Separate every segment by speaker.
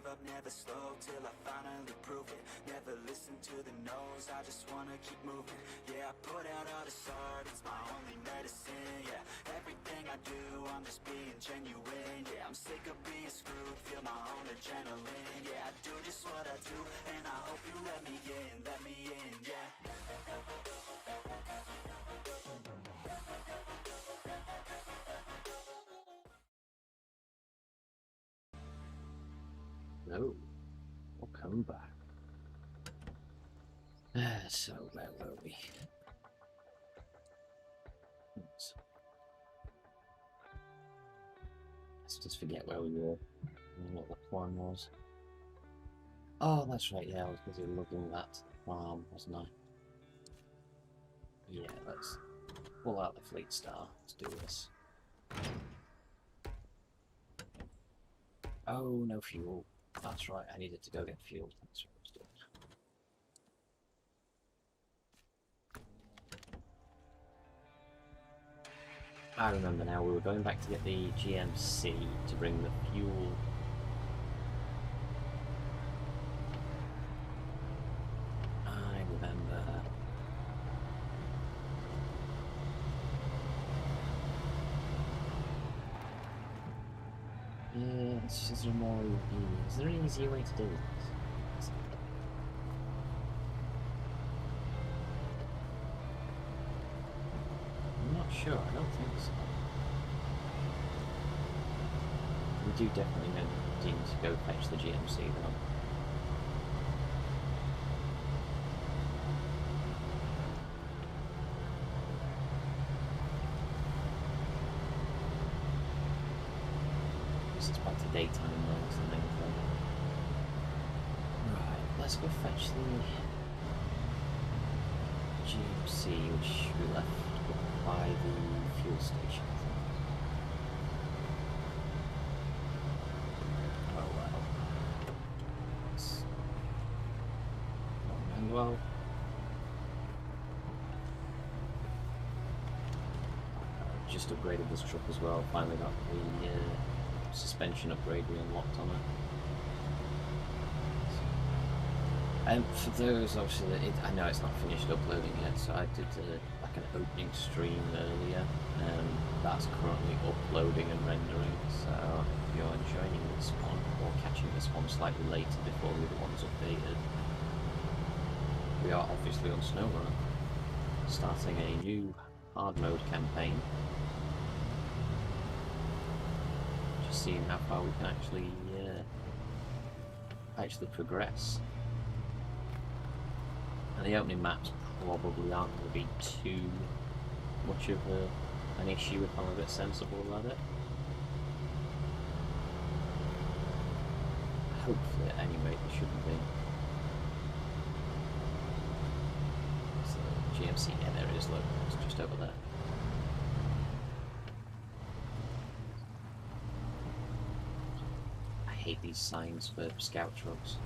Speaker 1: up, never slow, till I finally prove it. Never listen to the no's, I just wanna keep moving. Yeah, I put out all this art, it's my only medicine. Yeah, everything I do, I'm just being genuine. Yeah, I'm sick of being screwed, feel my own adrenaline. Yeah, I do just what I do, and I hope you let me in, yeah.
Speaker 2: Hello, welcome back. So where were we? Let's just forget where we were and what the plan was. Oh, that's right, yeah, I was busy looking at the farm, wasn't I? Yeah, let's pull out the fleet star. Let's do this. Oh, no fuel. That's right, I needed to go get fuel. That's what I was doing. I remember now, we were going back to get the GMC to bring the fuel. I remember. Yeah, it's just more easy. Is there an easier way to do this? I'm not sure, I don't think so. We do definitely need to go fetch the GMC though. This is back to daytime now, is the main thing. Right, let's go fetch the GMC, which we left by the fuel station. Oh well. And well. Just upgraded this truck as well. Finally got the suspension upgrade we unlocked on it. For those, obviously, I know it's not finished uploading yet, so I did like an opening stream earlier, and that's currently uploading and rendering, so if you're joining this one, or catching this one slightly later before the other one's updated, we are obviously on Snowrunner, starting a new hard mode campaign. Just seeing how far we can actually progress. And the opening maps probably aren't going to be too much of an issue if I'm a bit sensible about it. Hopefully, at any rate, it shouldn't be. So, GMC, yeah, there it is, look, it's just over there. I hate these signs for scout trucks.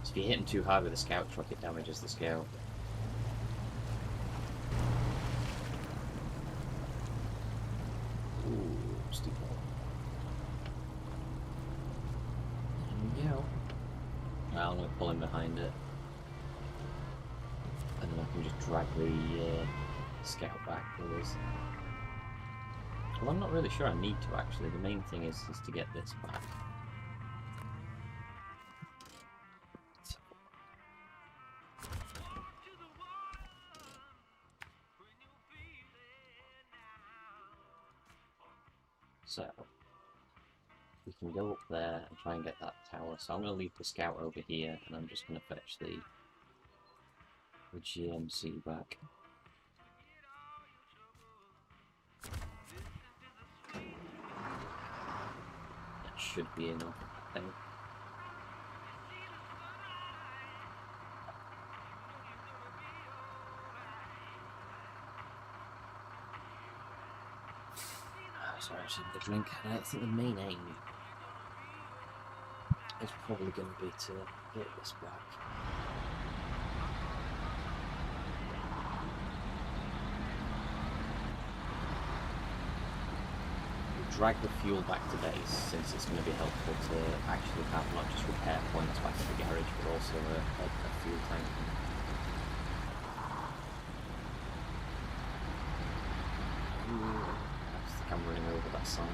Speaker 2: If you hit him too hard with a scout truck, it damages the scout. Ooh, steep hole. There we go. Well, I'm going to pull him behind it. And then I can just drag the scout back with us. Well, I'm not really sure I need to actually. The main thing is to get this back. So, we can go up there and try and get that tower. So I'm going to leave the scout over here, and I'm just going to fetch the GMC back. That should be enough, I think. Sorry, I should have a drink. I think the main aim is probably going to be to get this back. drag the fuel back to base, since it's going to be helpful to actually have not just repair points back at the garage, but also a fuel tank. Ooh, I think I'm running over that sign.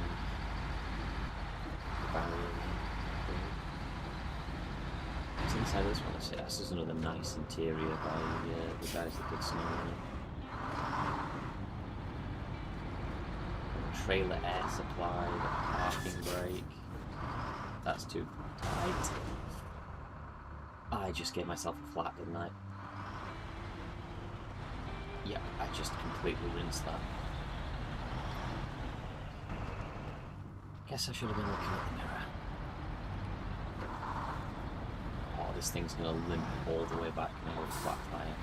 Speaker 2: What's inside this one? This is another nice interior by the guys that did Snowrunner. Trailer air supply, the parking brake. That's too tight. I just gave myself a flat, didn't I? Yeah, I just completely rinsed that. Guess I should have been looking at the mirror. Oh, this thing's gonna limp all the way back now with a flat tire.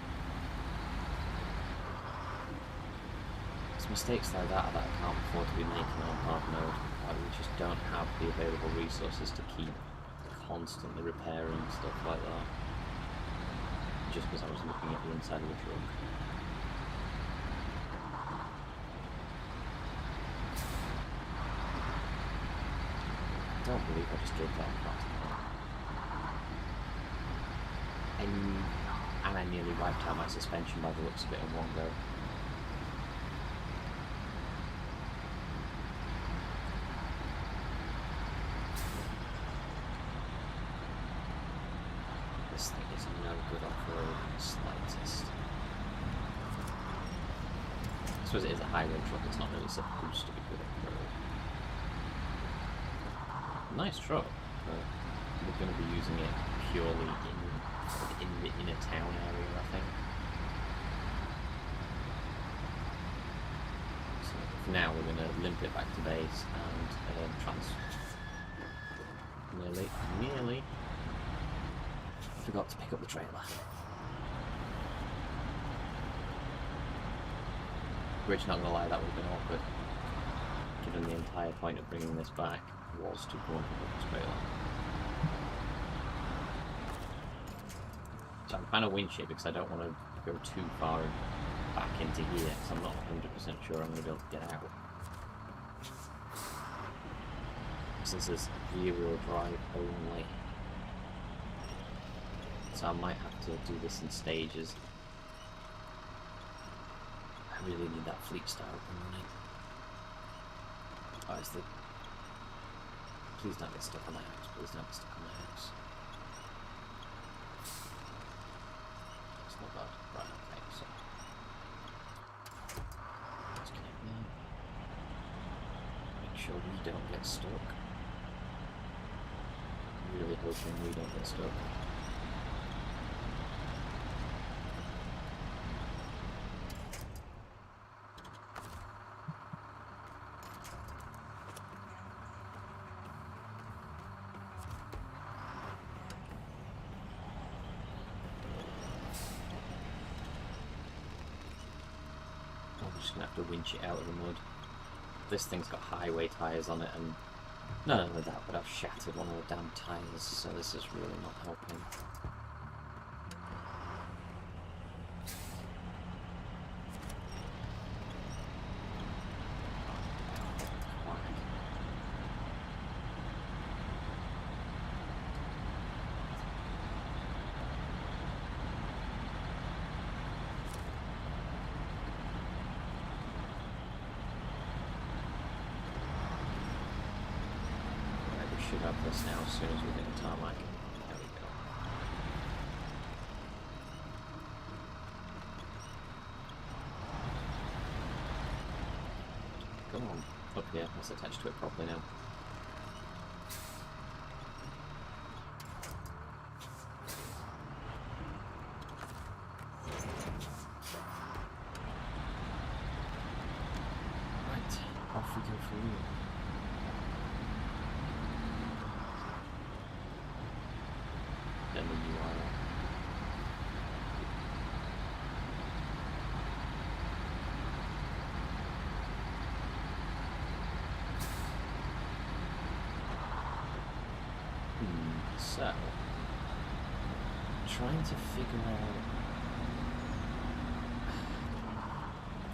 Speaker 2: It's mistakes like that I can't afford to be making on hard mode. We just don't have the available resources to keep constantly repairing stuff like that. Just because I was looking at the inside of the truck. I don't believe I just did that practically. And I nearly wiped out my suspension by the looks of it in one go. This thing is no good off-road in the slightest. I suppose it is a highway truck, it's not really supposed to be good off-road. Nice truck, but we're going to be using it purely in the inner town area, I think. So for now we're going to limp it back to base and nearly forgot to pick up the trailer. Which, not gonna lie, that would have been awkward, given the entire point of bringing this back was to go and pick up the trailer. So I'm kind of windshield because I don't want to go too far back into here, because I'm not 100% sure I'm going to be able to get out. Since it's rear-wheel drive only. So I might have to do this in stages. I really need that fleet star up and running. Oh, it's the... Please don't get stuck on the house, please don't get stuck on the house. It's not bad. Right, okay, so... Let's connect that. Make sure we don't get stuck. Really hoping we don't get stuck. I'm just gonna have to winch it out of the mud. This thing's got highway tyres on it, and none of that would have shattered one of the damn tyres, so this is really not helping. Should have this now as soon as we hit the tarmac. There we go. Come on, up here. Let's attach to it properly now. Right, off we go for real. Then the URL. So, trying to figure out...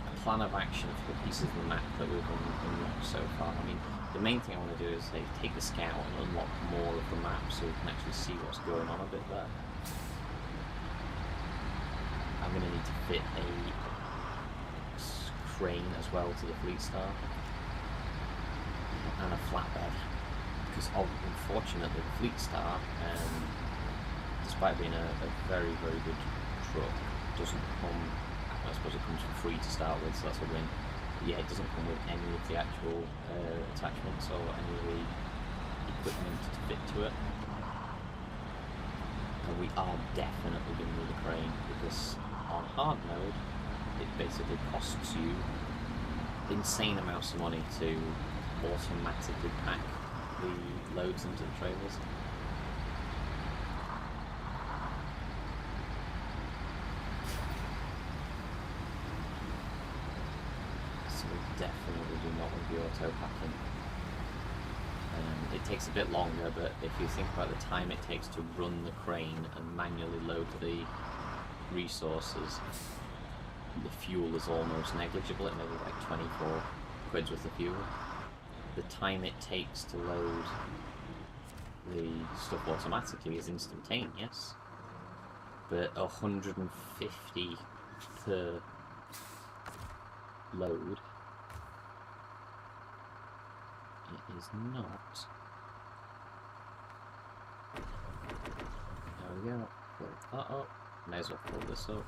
Speaker 2: I'm plan of action for the pieces of the map that we've unlocked so far. I mean, the main thing I want to do is take the scout and unlock more of the map so we can actually see what's going on a bit there. I'm going to need to fit a crane as well to the Fleet Star and a flatbed, because unfortunately the Fleet Star, despite being a very, very good truck, doesn't come, I suppose it comes for free to start with, so that's a win. But yeah, it doesn't come with any of the actual attachments or any of the equipment to fit to it. And we are definitely going to need a crane, because on hard mode it basically costs you insane amounts of money to automatically pack the loads into the trailers. So we definitely do not want to be auto packing. It takes a bit longer, but if you think about the time it takes to run the crane and manually load the resources, the fuel is almost negligible. It may be like 24 quid's worth of fuel. The time it takes to load the stuff automatically is instantaneous, but 150 per load, it is not. There we go. Pull that up. May as well pull this up.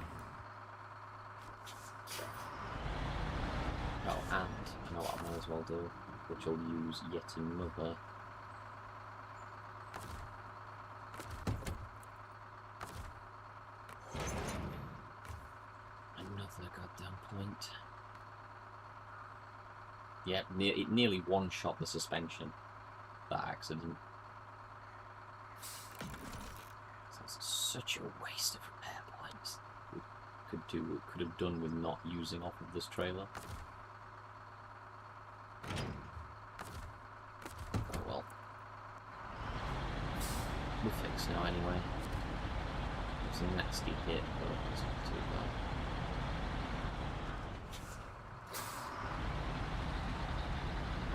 Speaker 2: Oh, and I know what I might as well do, which will use yet another goddamn point. Yeah, it nearly one-shot the suspension, that accident. That's such a waste of repair points. We could have done with not using off of this trailer. Oh well. We'll fix now anyway. It's a nasty hit, but it's not too bad.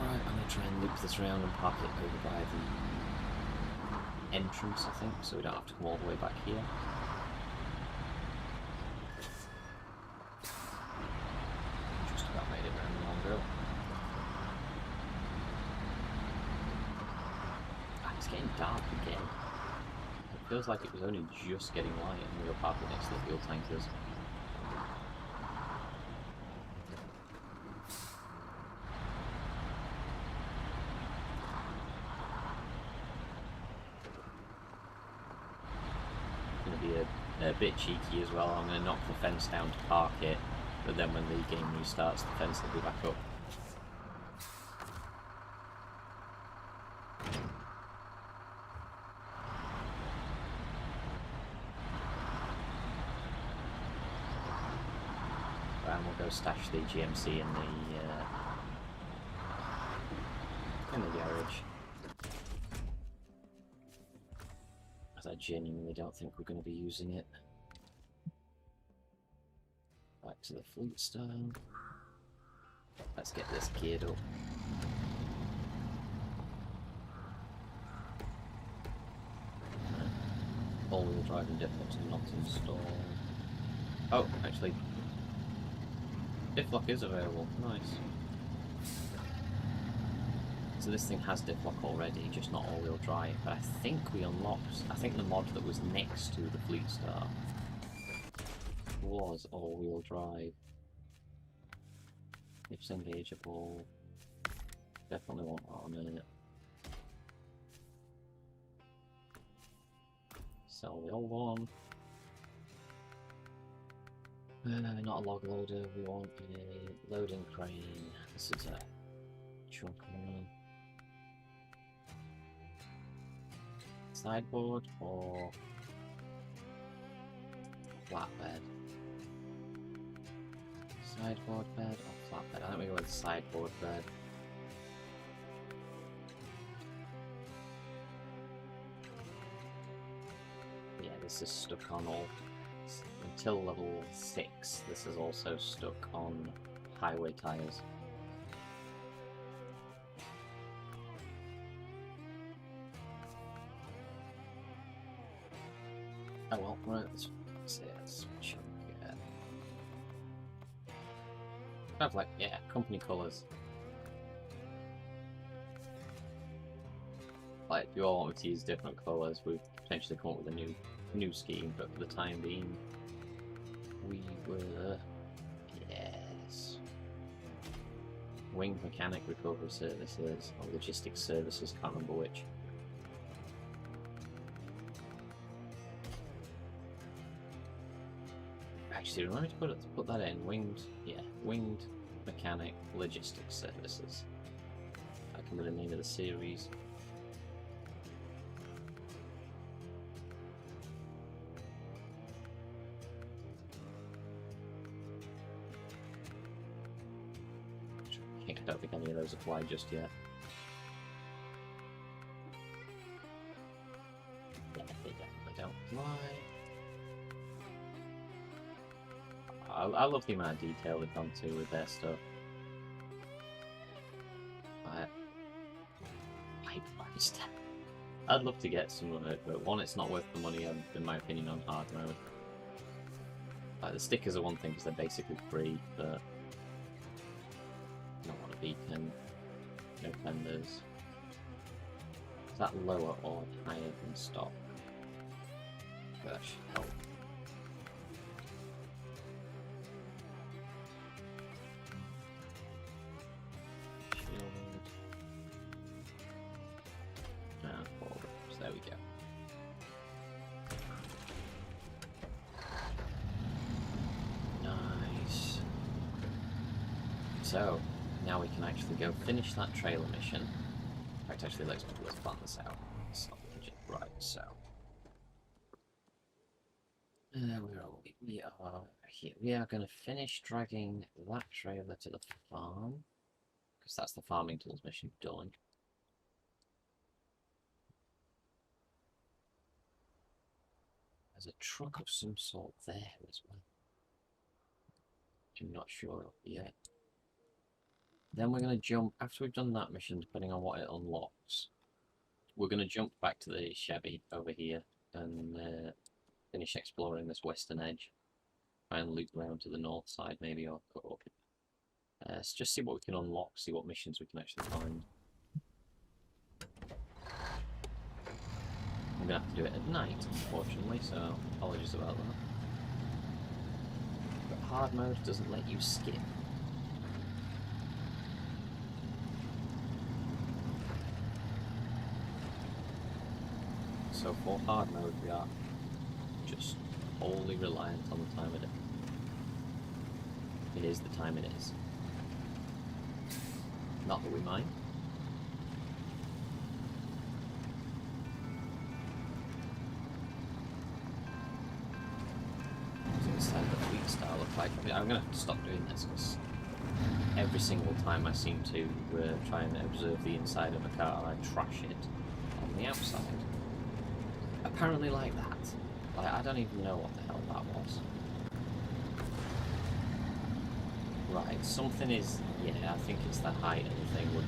Speaker 2: Right, I'm going to try and loop this around and park it over by the entrance, I think, so we don't have to come all the way back here. Just about made it around the long girl. Ah, it's getting dark again. It feels like it was only just getting light and we were parking next to the fuel tankers. A bit cheeky as well. I'm going to knock the fence down to park it, but then when the game restarts, the fence will be back up. And we'll go stash the GMC in the garage. I genuinely don't think we're going to be using it. Back to the Fleet Star. Let's get this geared up. All-wheel drive and diff locks are not installed. Oh, actually, diff lock is available. Nice. So this thing has diff lock already, just not all-wheel drive. But I think we unlocked, I think the mod that was next to the Fleet Star was all-wheel drive. It's engageable. Definitely want that on it. Sell the old one. Not a log loader, we want a loading crane. This is a chunk one. Sideboard or flatbed? Sideboard bed or flatbed? I think we go with sideboard bed. Yeah, this is stuck on all until level 6. This is also stuck on highway tyres. Oh well, let's see, let's chunk it. Have like, yeah, company colours. Like, if you all want me to use different colours, we've potentially come up with a new scheme, but for the time being, we were, yes, winged mechanic recovery services, or logistics services, can't remember which. Actually, remember to put that in, winged mechanic logistics services. That can be the name of the series. I don't think any of those apply just yet. Yeah, they definitely don't apply. I love the amount of detail they've gone to with their stuff. I'd love to get some of it, but one, it's not worth the money, in my opinion, on hard mode. Like, the stickers are one thing because they're basically free, but I don't want a beacon, no fenders. Is that lower or higher than stock? That should help. There we go. Nice. So, now we can actually go finish that trailer mission. In fact, actually, let's plan this out. It's not legit. Right, so. Where are we? We are here. We are going to finish dragging that trailer to the farm, because that's the farming tools mission done. There's a truck of some sort there as well. I'm not sure of yet. Then we're going to jump, after we've done that mission, depending on what it unlocks, we're going to jump back to the Chevy over here and finish exploring this western edge. Try and loop around to the north side maybe, or go up. So just see what we can unlock, see what missions we can actually find. I'm going to have to do it at night, unfortunately, so apologies about that. But hard mode doesn't let you skip. So for hard mode we are just wholly reliant on the time of day. It is the time it is. Not that we mind. The fleet style look like. I mean, I'm going to have to stop doing this because every single time I seem to try and observe the inside of a car, I trash it on the outside. Apparently like that. Like, I don't even know what the hell that was. Right, something is... Yeah, I think it's the height of the thing. We're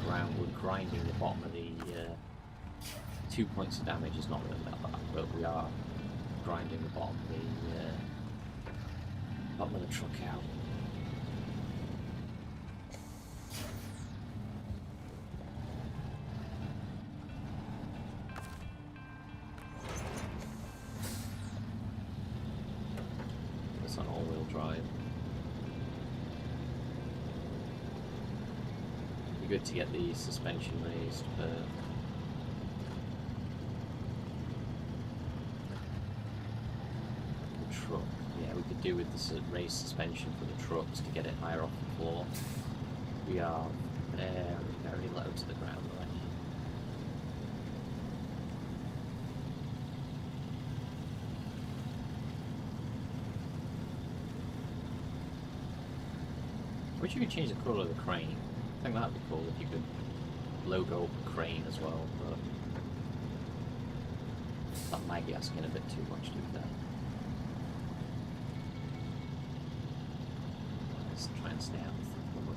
Speaker 2: grinding the bottom of the... 2 points of damage is not really that bad, but we are grinding the bottom of the truck out. It's on all-wheel drive. It'd be good to get the suspension raised, but the truck. Yeah, we could do with the raised suspension for the trucks to get it higher off the floor. We are very, very low to the ground right now. I wish you could change the colour of the crane. I think that would be cool if you could logo up the crane as well, but that might be asking a bit too much to do that. Let's try and stay out of the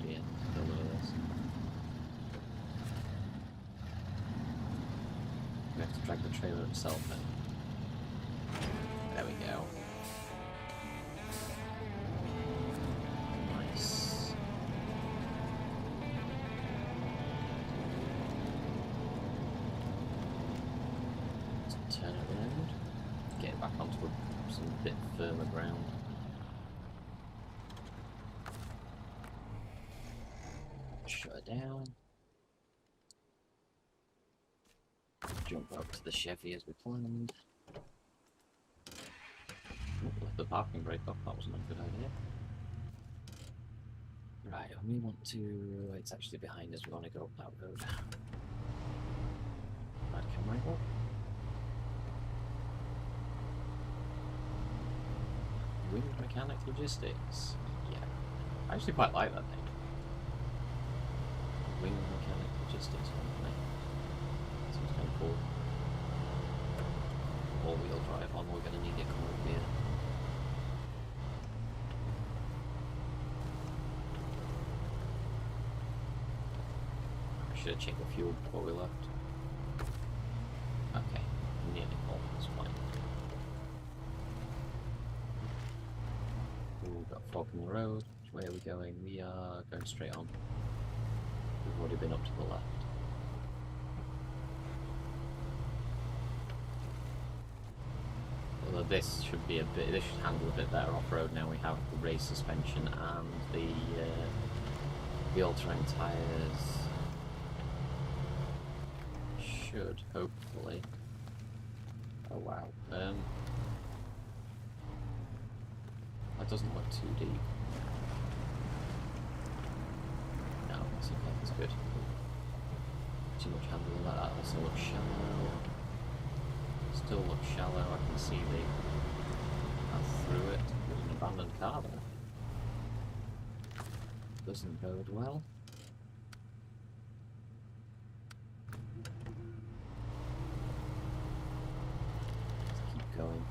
Speaker 2: drag the trailer itself in. There we go. Nice. Let's turn it around. Get it back onto some bit firmer ground. Shut it down. Jump up to the Chevy as we planned. Left the parking brake off, that wasn't a good idea. Right, we want to... it's actually behind us, we want to go up that road. Right, camera angle. Wing Mechanic Logistics. Yeah. I actually quite like that name. Wing Mechanic Logistics Company. Seems kind of cool. All-wheel drive on, we're going to need it coming up here. I should have checked the fuel before we left. Okay, nearly full, that's fine. Ooh, we've got a fork in the road. Which way are we going? We are going straight on. We've already been up to the left. Although this should be this should handle a bit better off-road now. We have the race suspension and the all-terrain tyres. Should hopefully. Oh wow. That doesn't look too deep. No, it's okay. It's good. Too much handling like that. Also looks shallow. Still looks shallow. I can see through it. There's an abandoned car there. Doesn't bode well. Let's keep going.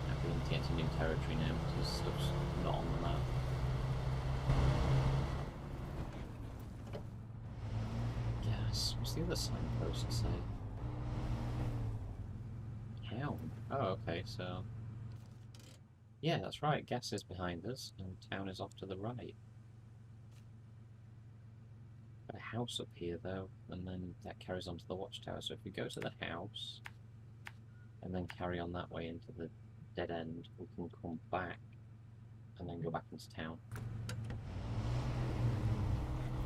Speaker 2: I'm beginning to get into new territory now because stuff's not on the map. Gas. What's the other signpost say? Town. Oh, okay, so... yeah, that's right, gas is behind us, and town is off to the right. Got a house up here, though, and then that carries on to the watchtower, so if we go to the house, and then carry on that way into the dead end, we can come back, and then go back into town.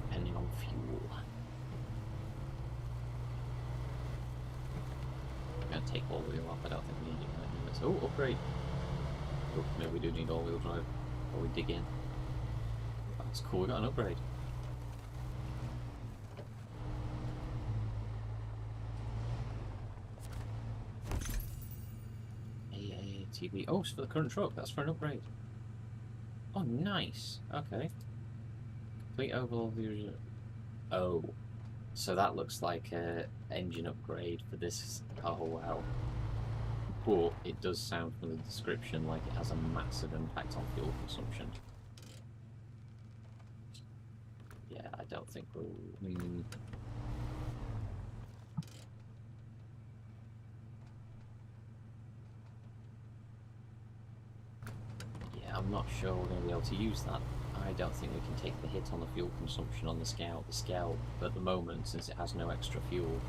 Speaker 2: Depending on fuel. I'm going to take all wheel off, I don't think we need it. Oh, upgrade! Oh, maybe we do need all-wheel drive, or we dig in. That's cool, we got an upgrade. AATV. Oh, it's for the current truck, that's for an upgrade. Oh, nice. Okay. Complete overhaul of the... oh. So that looks like an engine upgrade for this. Oh, wow. But it does sound from the description like it has a massive impact on fuel consumption. Yeah, I don't think we'll... yeah, I'm not sure we're going to be able to use that. I don't think we can take the hit on the fuel consumption on the Scout. The Scout, at the moment, since it has no extra fuel,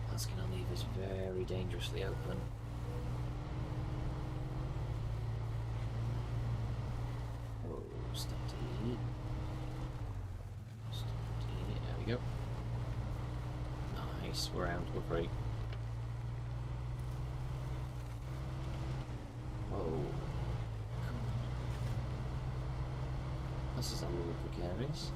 Speaker 2: that's going to leave us very dangerously open. Oh, steady. Steady. There we go. Nice, we're out to a break. Whoa. This is a little precarious.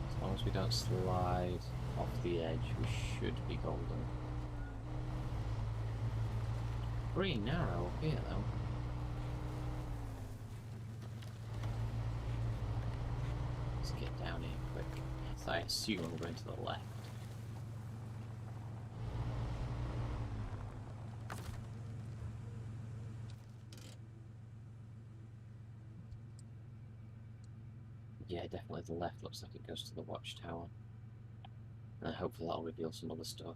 Speaker 2: As long as we don't slide off the edge, we should be golden. Pretty narrow here though. Let's get down here quick. So I assume I'm going to the left. apparently the left looks like it goes to the watchtower. And hopefully that'll reveal some other stuff.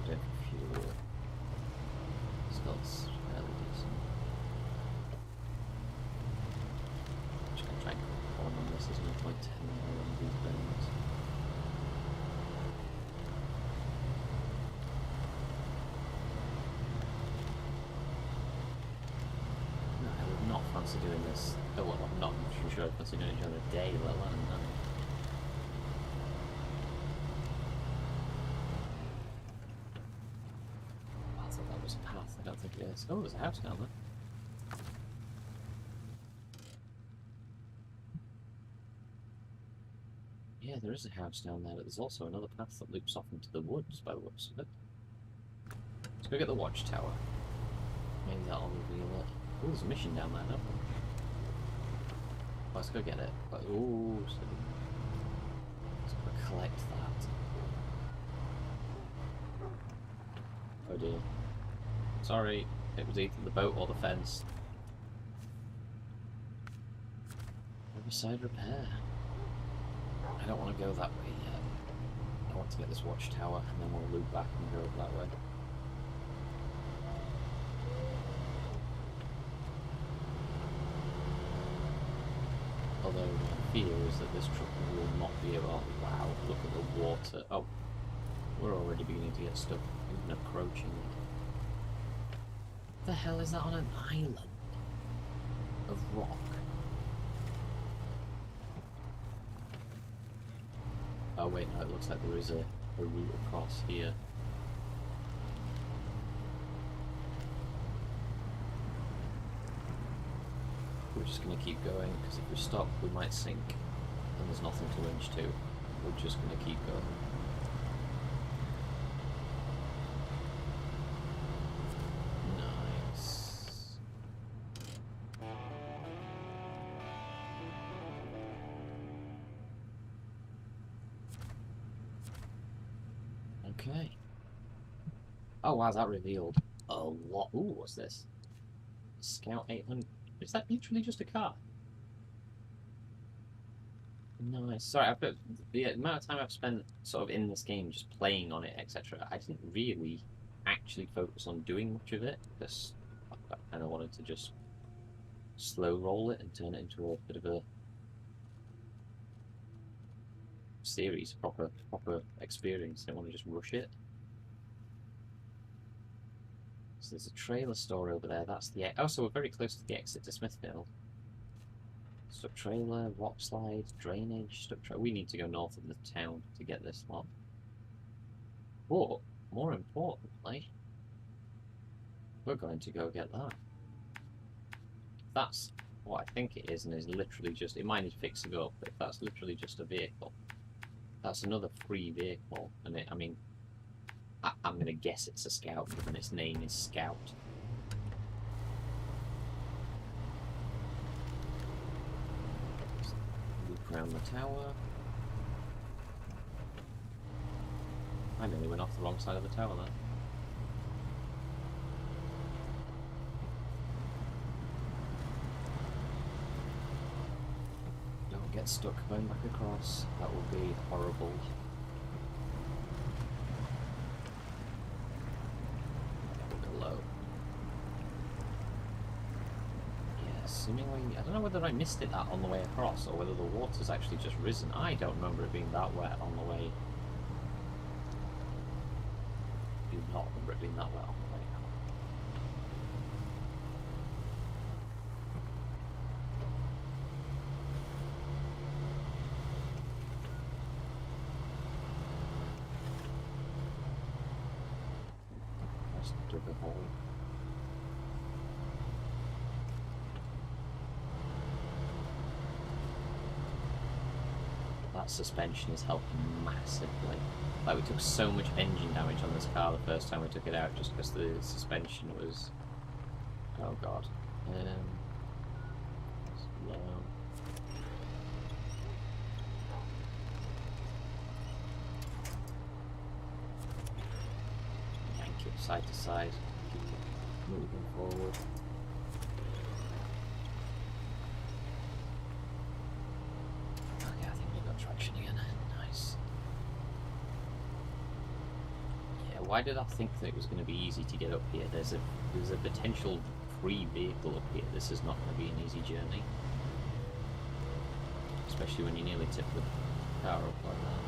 Speaker 2: And fuel. Smells fairly decent. Just gonna try and cut on this, there's no point telling me on these burns. Fancy doing this. Oh well, I'm not sure I fancy doing it during the day, let alone at night. I thought that was a path, I don't think it is. Oh, there's a house down there. Yeah, there is a house down there, but there's also another path that loops off into the woods by the looks of it. Let's go get the watchtower. Maybe that'll reveal it. Oh, there's a mission down there, no? Let's go get it. Oh, let's go collect that. Oh dear. Sorry, it was either the boat or the fence. Riverside repair. I don't want to go that way yet. I want to get this watchtower and then we'll loop back and go that way. Although my fear is that this truck will not be able. Wow, look at the water. Oh, we're already beginning to get stuck, even approaching it. What the hell is that on an island of rock? Oh wait, no, it looks like there is a route across here. We're just going to keep going, because if we stop we might sink, and there's nothing to winch to. We're just going to keep going. Nice. Okay. Oh wow, that revealed a lot. Ooh, what's this? Scout 800. Is that literally just a car? Nice. Sorry, the amount of time I've spent sort of in this game just playing on it, etc. I didn't really actually focus on doing much of it, because I kind of wanted to just slow roll it and turn it into a bit of a series, proper experience. I don't want to just rush it. So there's a trailer store over there. That's the oh, so we're very close to the exit to Smithfield. Stuck trailer, rock slide, drainage. Stuck we need to go north of the town to get this lot. But more importantly, we're going to go get that. That's what I think it is, and is literally just. It might need fixing up, but if that's literally just a vehicle, that's another free vehicle, and I mean. I'm going to guess it's a Scout, given its name is Scout. Loop around the tower. I nearly went off the wrong side of the tower there. Don't get stuck going back across. That would be horrible. Seemingly, I don't know whether I missed it that on the way across, or whether the water's actually just risen. I don't remember it being that wet on the way. I do not remember it being that wet on the way out. Let's dig a hole. That suspension is helping massively. Like, we took so much engine damage on this car the first time we took it out, just because the suspension was... Oh god. Slow. Yank it side to side. moving forward. Okay, I think we've got traction again. Nice. Yeah, why did I think that it was going to be easy to get up here? There's a potential free vehicle up here. This is not going to be an easy journey. Especially when you nearly tip the car up like that.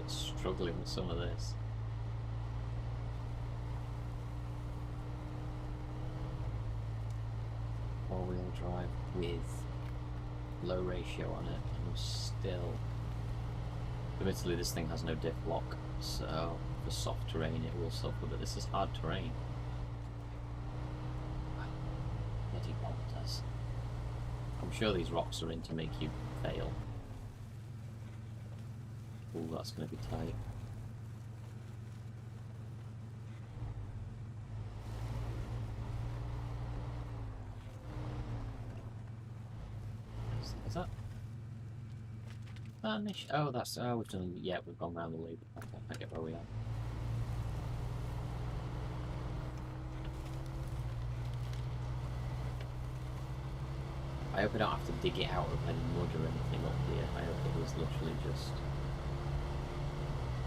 Speaker 2: Struggling with some of this. Four-wheel drive with low ratio on it, and still, admittedly this thing has no diff lock, so for soft terrain it will suffer, but this is hard terrain. Bloody boulders. I'm sure these rocks are in to make you fail. Ooh, that's going to be tight. Is that vanish? Oh, that's we've done. Yeah, we've gone round the loop. Okay, I get where we are. I hope I don't have to dig it out of any mud or anything up here. I hope it was literally just.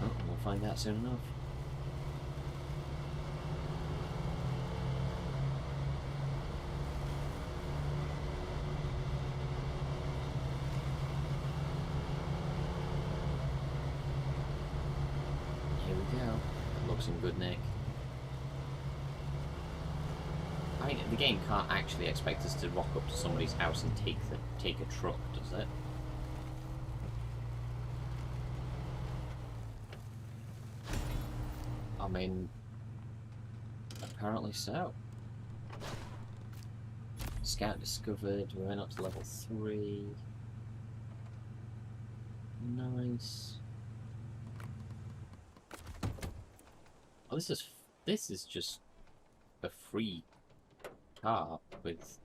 Speaker 2: Oh, we'll find out soon enough. Here we go. Looks in good nick. I mean, the game can't actually expect us to rock up to somebody's house and take a truck, does it? I mean, apparently so. Scout discovered, we went up to level 3. Nice. Oh, this is just a free car with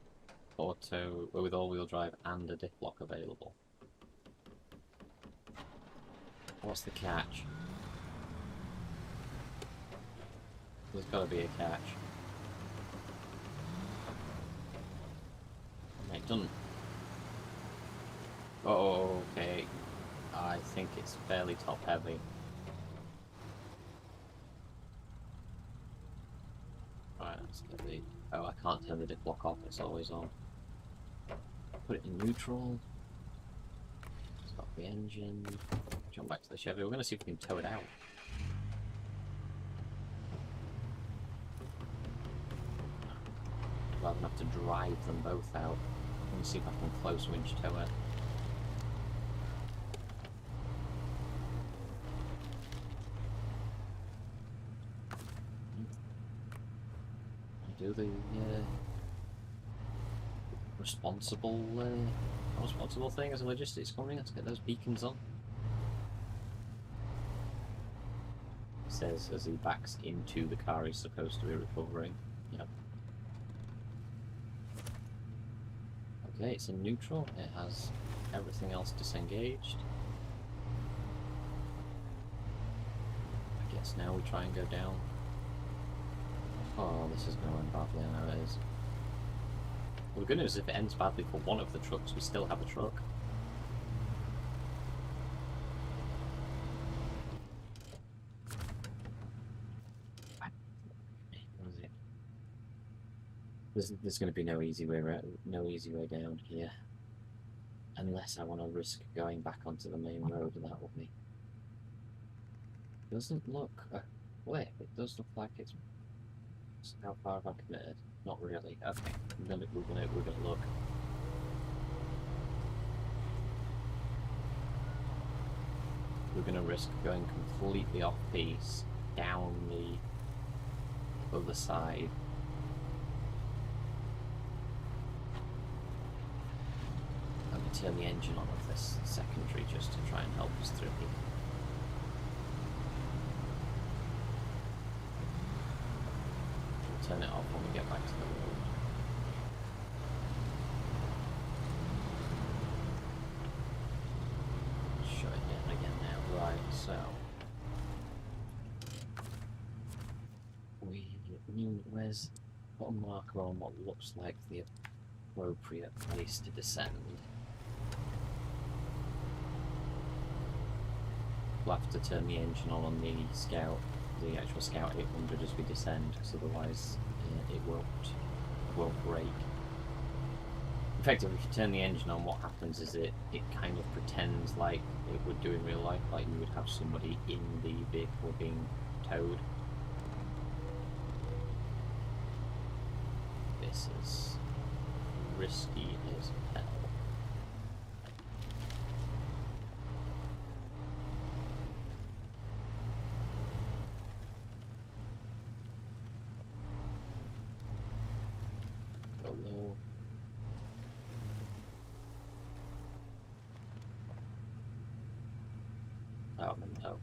Speaker 2: with all-wheel drive and a diff lock available. What's the catch? There's got to be a catch. Mate, done. Oh, okay. I think it's fairly top heavy. Right, that's gonna be. Oh, I can't turn the diff lock off. It's always on. Put it in neutral. Stop the engine. Jump back to the Chevy. We're gonna see if we can tow it out. Rather than have to drive them both out. Let me see if I can close winch tow it. Do the responsible thing as a logistics company. Let's get those beacons on. Says as he backs into the car he's supposed to be recovering. Yep. Okay, it's in neutral. It has everything else disengaged. I guess now we try and go down. Oh, this is going to end badly, I know it is. Well, the good news is if it ends badly for one of the trucks, we still have a truck. There's going to be no easy way down here, unless I want to risk going back onto the main road. That will be. Doesn't look a cliff. It does look like it's. How far have I committed? Not really. Okay, we're gonna look. We're gonna risk going completely off piece down the other side. turn the engine on of this secondary just to try and help us through here. We'll turn it off when we get back to the road. Shut it down again now. Right, so where's put a marker on what looks like the appropriate place to descend. We'll have to turn the engine on the Scout, the actual Scout 800 as we descend, because otherwise it won't break. Effectively, if you turn the engine on, what happens is it kind of pretends like it would do in real life, like you would have somebody in the vehicle being towed. This is risky as hell. Go low. Oh, no.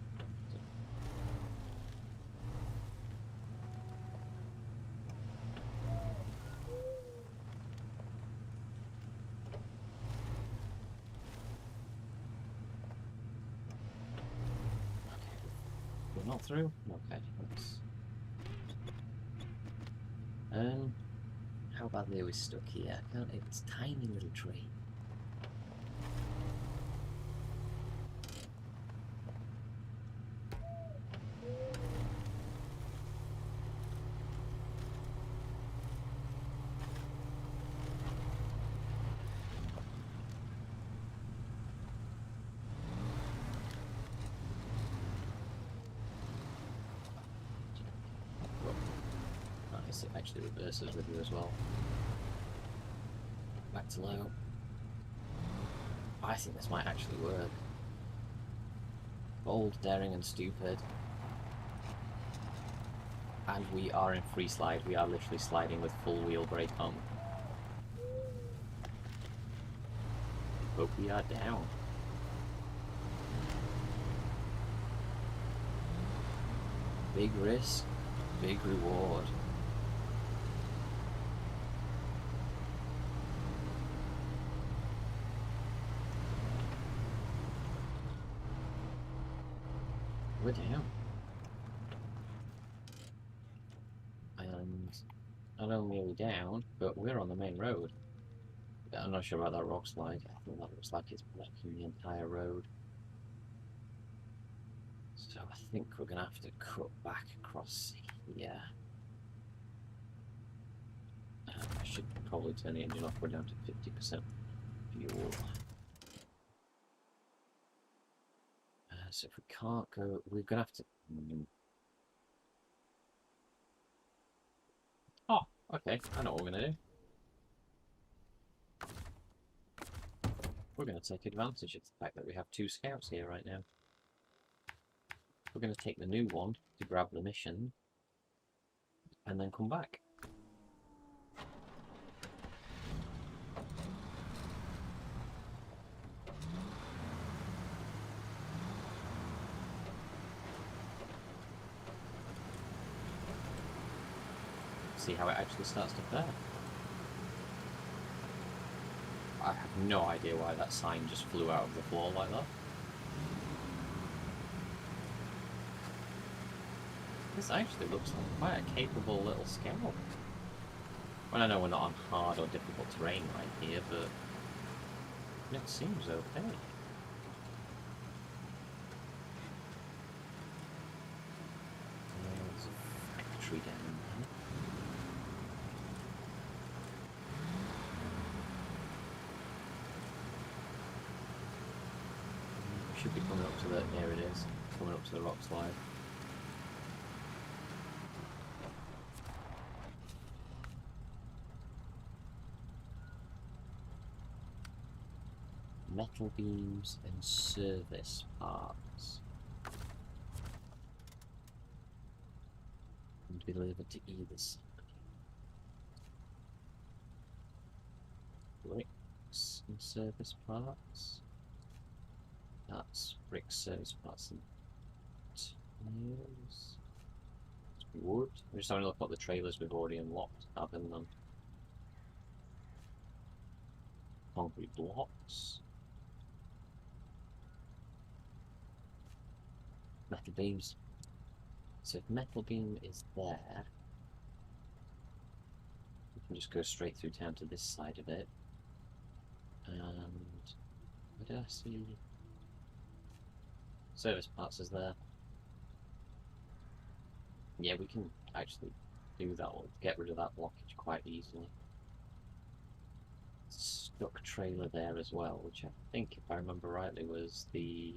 Speaker 2: Not through? Okay, let's... how badly are we stuck here? Can't it? It's a tiny little tree. It actually reverses with you as well. Back to low. I think this might actually work. Bold, daring and stupid. And we are in free slide. We are literally sliding with full wheel brake on. Hope we are down. Big risk, big reward. We're down. And not only are we down, but we're on the main road. I'm not sure about that rock slide. I think that looks like it's blocking the entire road. So I think we're going to have to cut back across here. I should probably turn the engine off. We're down to 50% fuel. So if we can't go, we're going to have to... Oh, okay. I know what we're going to do. We're going to take advantage of the fact that we have two scouts here right now. We're going to take the new one to grab the mission and then come back. See how it actually starts to fare. I have no idea why that sign just flew out of the floor like that. This actually looks like quite a capable little scout. Well, I know we're not on hard or difficult terrain right here, but it seems okay. There's a factory down there. Should be coming up to the, there it is, coming up to the rock slide. Metal beams and service parts. And be delivered to either side. Right. bricks and service parts. That's bricks, service parts, and tires. Wood. I'm just having a look at the trailers we've already unlocked, having them. Concrete blocks. Metal beams. So if metal beam is there, we can just go straight through town to this side of it. And where did I see? Service parts is there. Yeah, we can actually do that one. Get rid of that blockage quite easily. Stuck trailer there as well, which I think, if I remember rightly, was the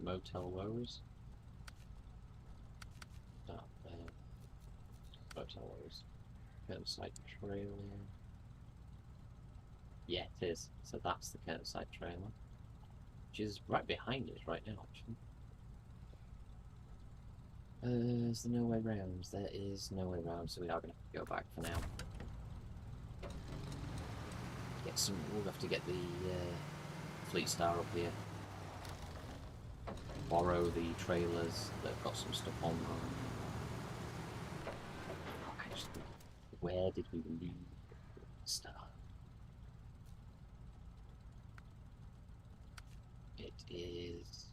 Speaker 2: Motel Woes. That there. Motel Woes. Curtain-side trailer. Yeah, it is. So that's the curtain-side trailer, which is right behind us right now, actually. Is there no way round? There is no way round, so we are going to have to go back for now. Get some. We'll have to get the Fleet Star up here. Borrow the trailers that have got some stuff on them. Oh, actually, where did we leave the Star? It is.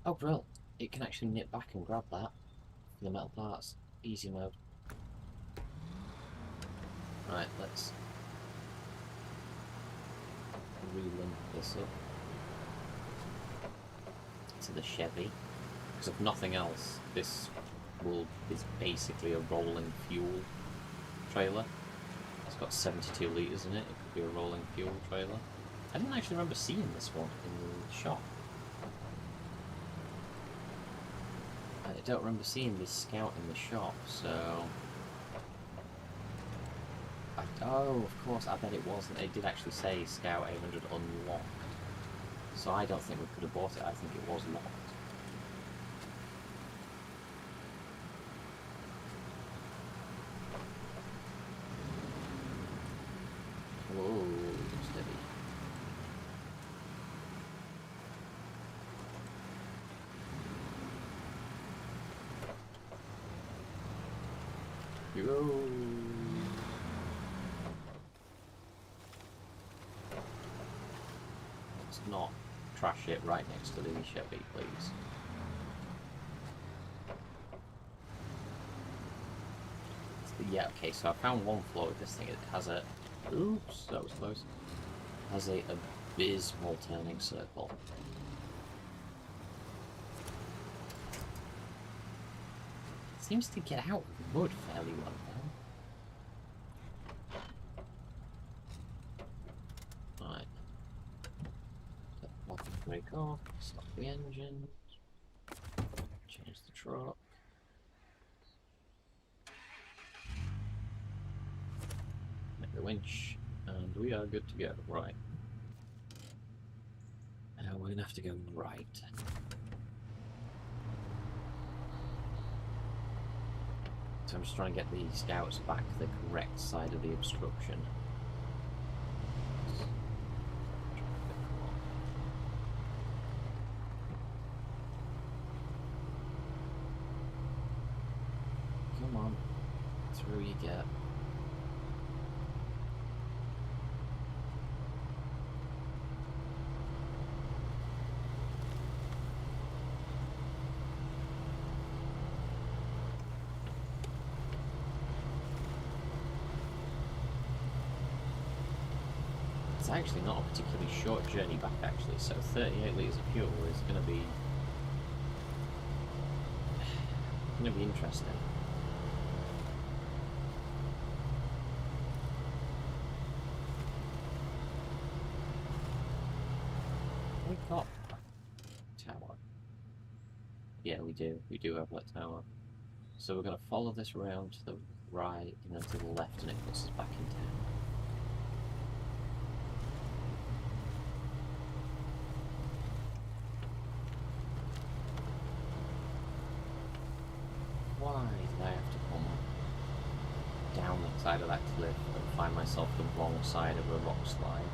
Speaker 2: Oh, bro! It can actually nip back and grab that for the metal parts. Easy mode. Right, let's re-link this up to the Chevy, because if nothing else, this is basically a rolling fuel trailer. It's got 72 litres in it. It could be a rolling fuel trailer. I didn't actually remember seeing this one in the shop. I don't remember seeing this Scout in the shop, so... Oh, of course, I bet it wasn't. It did actually say Scout 800 unlocked. So I don't think we could have bought it, I think it was locked. Whoa, steady. Here you go. Let's not trash it right next to the Chevy, please. Yeah, okay, so I found one flaw with this thing. It has a... Oops, that was close. It has a abysmal turning circle. It seems to get out of the mud fairly well, though. Right. Let the brake off, stop the engine, change the truck. The winch, and we are good to go. Right. Now we're gonna have to go right. So I'm just trying to get the Scouts back the correct side of the obstruction. Come on, through you get. It's actually not a particularly short journey back, actually, so 38 litres of fuel is going to be interesting. We got tower. Yeah, we do. We do have that tower. So we're going to follow this around to the right and then to the left, and it puts us back in town. Why did I have to come down the side of that cliff and find myself the wrong side of a rock slide.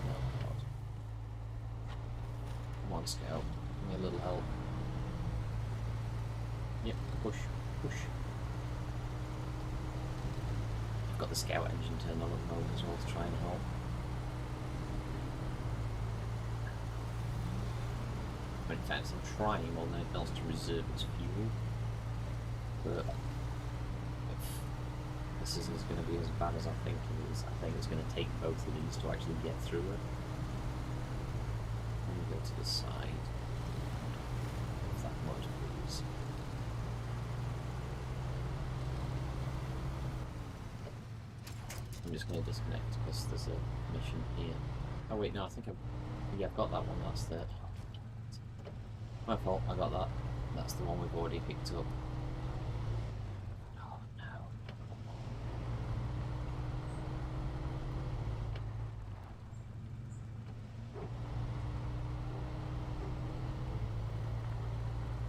Speaker 2: Oh God. Come on, Scout. Give me a little help. Yep, push, push. I've got the Scout engine turned on at the moment as well to try and help. But in fact, I'm trying more than anything else to reserve its fuel. But if this isn't going to be as bad as I think it is, I think it's going to take both of these to actually get through it. Let me go to the side. If that mud, please. I'm just going to disconnect because there's a mission here. Oh wait, no, I think I've got that one. That's the. My fault, I got that. That's the one we've already picked up. Oh no.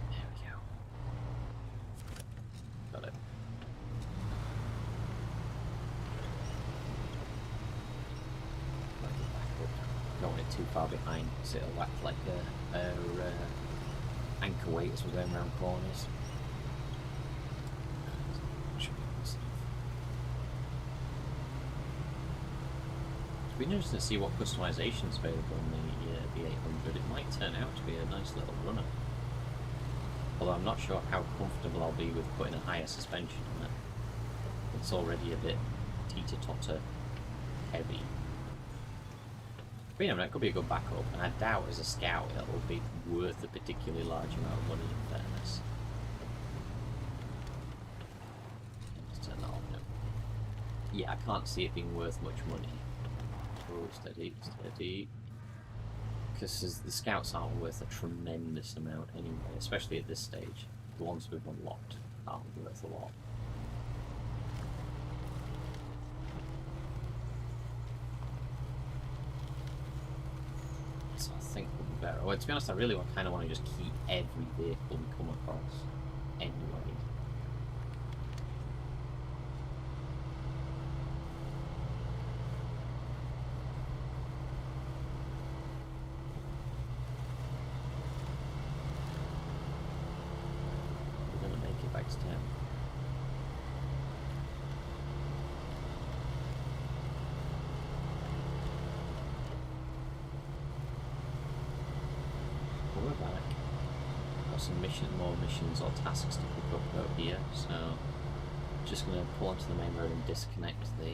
Speaker 2: There we go. Got it. Like it back up. Don't want it too far behind, so it'll act like a anchor weight as we're going around corners. Should be nice enough. It'd be interesting to see what customization's available on the 800. It might turn out to be a nice little runner. Although I'm not sure how comfortable I'll be with putting a higher suspension on it. It's already a bit teeter-totter heavy. But you know, it could be a good backup, and I doubt as a Scout it'll be worth a particularly large amount of money in fairness. Let's turn that on now. Yeah, I can't see it being worth much money. Oh, steady, steady. Because the Scouts aren't worth a tremendous amount anyway, especially at this stage. The ones we've unlocked aren't worth a lot. So I think would be better. Well, to be honest, I really kind of want to just keep every vehicle we come across anyway. We're going to make it back to town. We're back. Got some more missions or tasks to pick up out here, so just going to pull onto the main road and disconnect the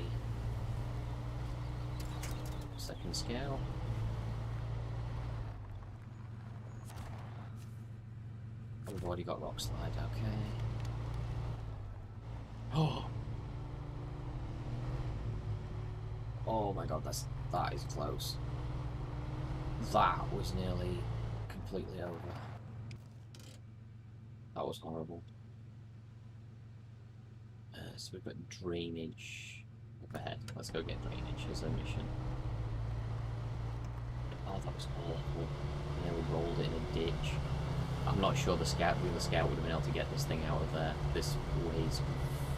Speaker 2: second Scout. We've already got rock slide, okay. Oh! Oh my god, that is close. That was nearly completely over. That was horrible. So we've got drainage up ahead. Let's go get drainage as a mission. Oh, that was awful. Yeah, we rolled it in a ditch. I'm not sure the other Scout would have been able to get this thing out of there. This weighs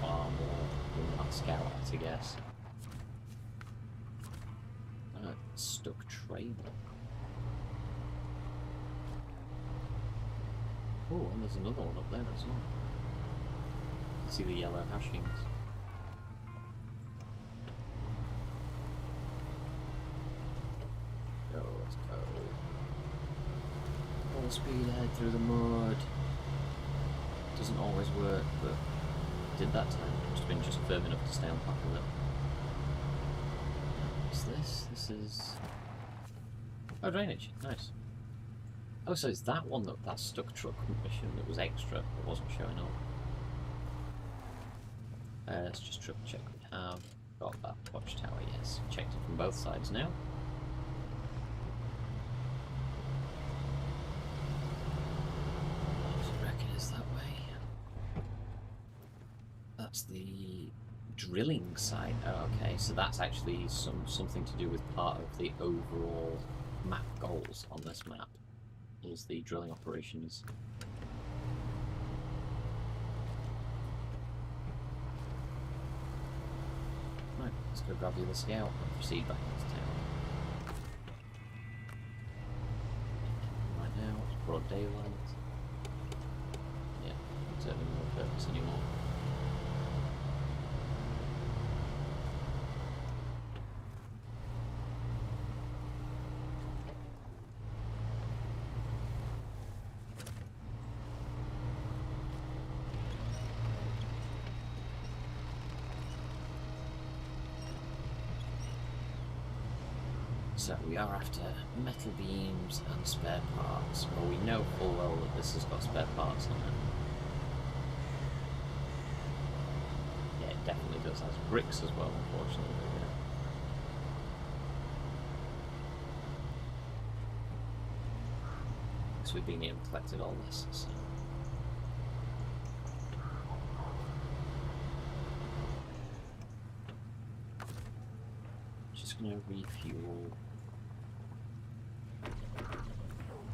Speaker 2: far more than that Scout, I guess. Stuck trailer. Oh, and there's another one up there as well. You can see the yellow hashings. Go, let's go. Full speed ahead through the mud. Doesn't always work, but it did that time. Must have been just firm enough to stay on top of it. What's this? This is... oh, drainage. Nice. Oh, so it's that one, that stuck truck mission that was extra, that wasn't showing up. Let's just triple check we have got that watchtower, yes. Checked it from both sides now. I reckon it's that way. That's the drilling side. Oh, okay, so that's actually something to do with part of the overall map goals on this map. Is the drilling operations. go grab the other scout and proceed back into town. Right now, it's broad daylight. Yeah, it's serving no purpose anymore. So we are after metal beams and spare parts. Well, we know full well that this has got spare parts on it. Yeah, it definitely does. It has bricks as well, unfortunately. Yeah. So we've been here and collected all this. So. Just gonna refuel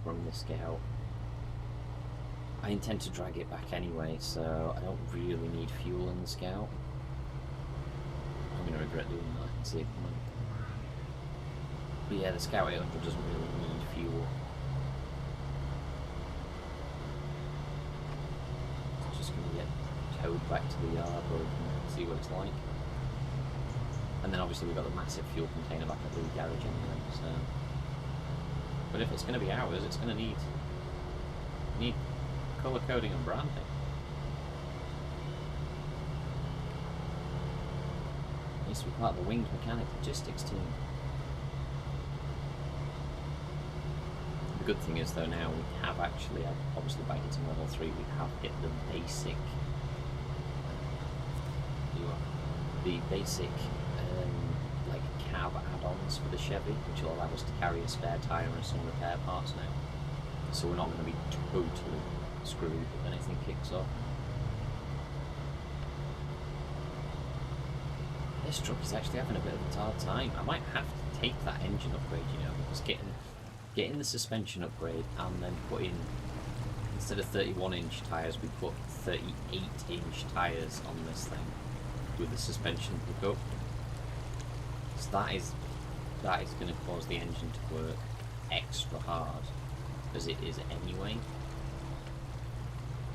Speaker 2: from the scout. I intend to drag it back anyway, so I don't really need fuel in the scout. I'm going to regret doing that and save money. But yeah, the scout 800 doesn't really need fuel. It's just going to get towed back to the yard where we can see what it's like. And then obviously we've got the massive fuel container back at the garage anyway, so... But if it's going to be ours, it's going to need colour coding and branding. It needs to be part of the winged mechanic logistics team. The good thing is though now we have actually, obviously by hitting level 3, we have hit the basic like cab add-ons for the Chevy, which will allow us to carry a spare tyre and some repair parts now. So we're not going to be totally screwed if anything kicks off. This truck is actually having a bit of a hard time. I might have to take that engine upgrade, you know, because getting the suspension upgrade and then put in, instead of 31-inch tyres, we put 38-inch tyres on this thing with the suspension pickup. So that is going to cause the engine to work extra hard, as it is anyway.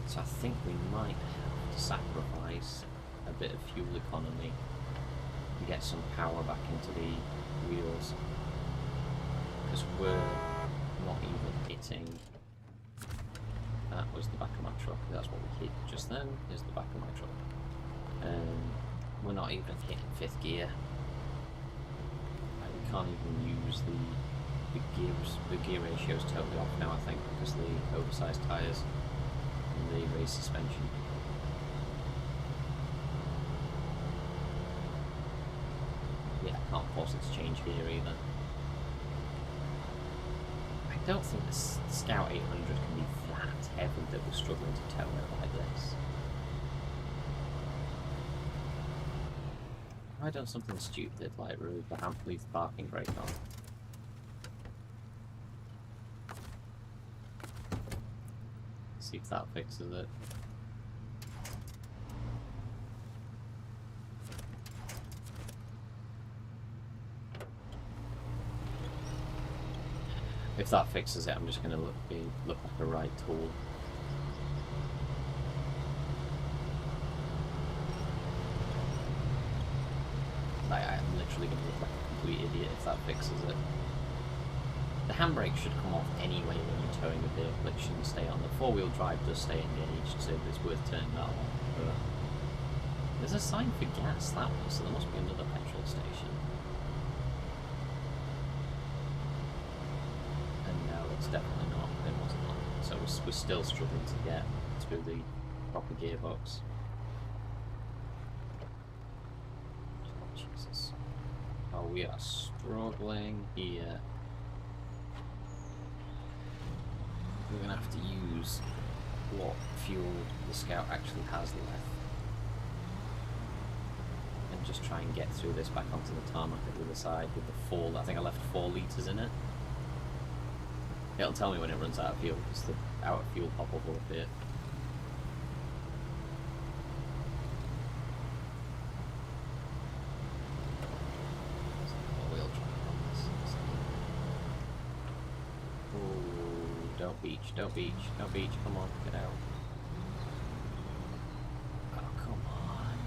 Speaker 2: So I think we might have to sacrifice a bit of fuel economy and get some power back into the wheels, because we're not even hitting. That was the back of my truck. That's what we hit just then. Is the back of my truck. We're not even hitting 5th gear. We can't even use the gears. The gear ratio is totally off now, I think, because of the oversized tyres and the raised suspension. Yeah, I can't force it to change gear either. I don't think the Scout 800 can be that heavy that we're struggling to tow it like this. Have I done something stupid, like remove the leave the parking brake on? See if that fixes it. If that fixes it, I'm just going to look like a right tool. I'm literally going to look like a complete idiot if that fixes it. The handbrake should come off anyway when you're towing a vehicle. It shouldn't stay on. The four-wheel drive does stay engaged, so it's worth turning that on. But there's a sign for gas that way, so there must be another petrol station. And no, it's definitely not. It wasn't on. So we're still struggling to get to the proper gearbox. Oh, Jesus. Oh, we are struggling here. We're going to have to use what fuel the Scout actually has left and just try and get through this back onto the tarmac at the other side with the 4, I think I left 4 litres in it. It'll tell me when it runs out of fuel, because the out of fuel pop-up will appear. don't beach, don't beach, don't beach, come on, get out. Oh, come on.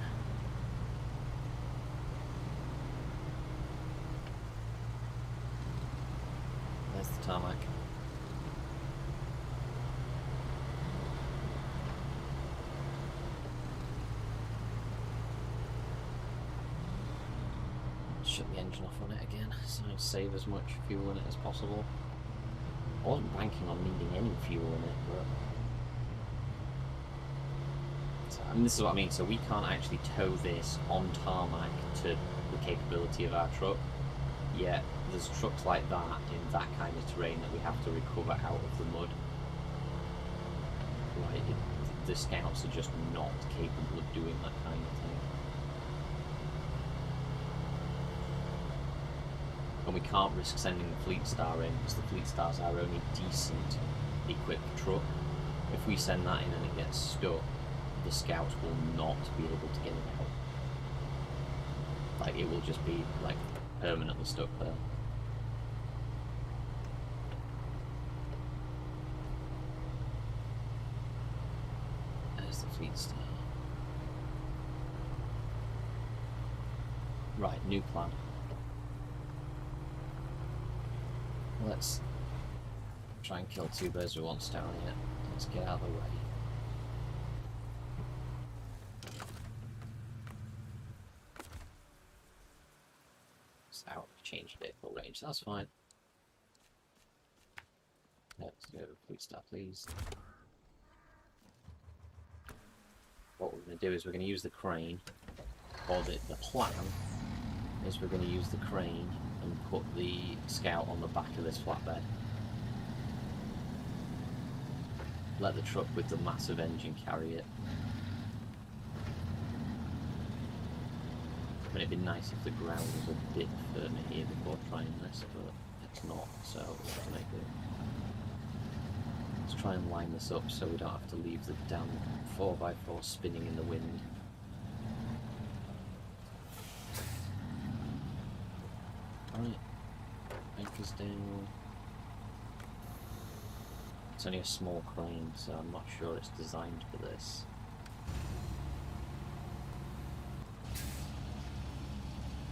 Speaker 2: There's the tarmac. Shut the engine off on it again, so I save as much fuel in it as possible. I wasn't banking on needing any fuel in it, but... So, and this is what I mean, so we can't actually tow this on tarmac to the capability of our truck, yet there's trucks like that in that kind of terrain that we have to recover out of the mud. Like, the Scouts are just not capable of doing that kind of thing. And we can't risk sending the Fleet Star in, because the Fleet Star's our only decent equipped truck. If we send that in and it gets stuck, the Scouts will not be able to get it out. Like, it will just be, like, permanently stuck there. There's the Fleet Star. Right, new plan. Let's try and kill two birds with one stone here. Let's get out of the way. It's out of change vehicle range, that's fine. Let's go Fleet Star, please. What we're going to do is we're going to use the crane, or the plan is we're going to use the crane and put the Scout on the back of this flatbed. Let the truck with the massive engine carry it. I mean, it'd be nice if the ground was a bit firmer here before trying this, but it's not, so we'll have to make it. Let's try and line this up so we don't have to leave the damn 4x4 spinning in the wind. Right, anchors down. It's only a small crane, so I'm not sure it's designed for this.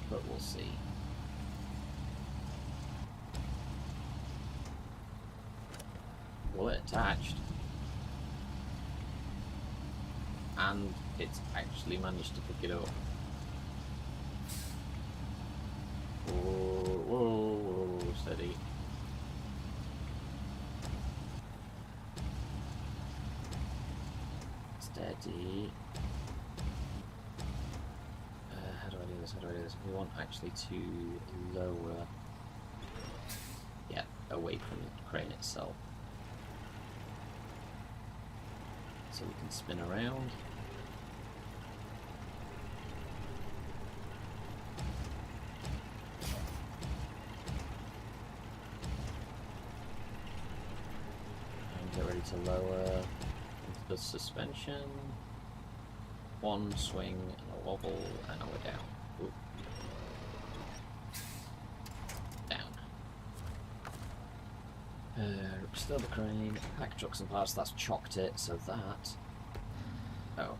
Speaker 2: But we'll see. Well, it attached. And it's actually managed to pick it up. Whoa, whoa, whoa, steady. Steady. How do I do this? How do I do this? We want actually to lower, yeah, away from the crane itself. So we can spin around. Get ready to lower into the suspension. One swing and a wobble, and now we're down. Ooh. Down. Still the crane. Pack trucks and parts. That's chocked it. So that. Oh.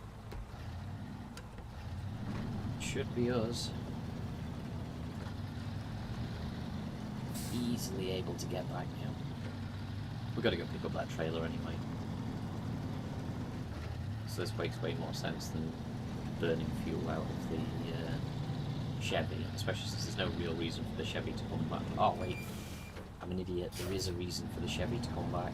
Speaker 2: Should be us. Easily able to get back now. We've got to go pick up that trailer anyway. So this makes way more sense than burning fuel out of the Chevy, especially since there's no real reason for the Chevy to come back. Oh wait, I'm an idiot. There is a reason for the Chevy to come back.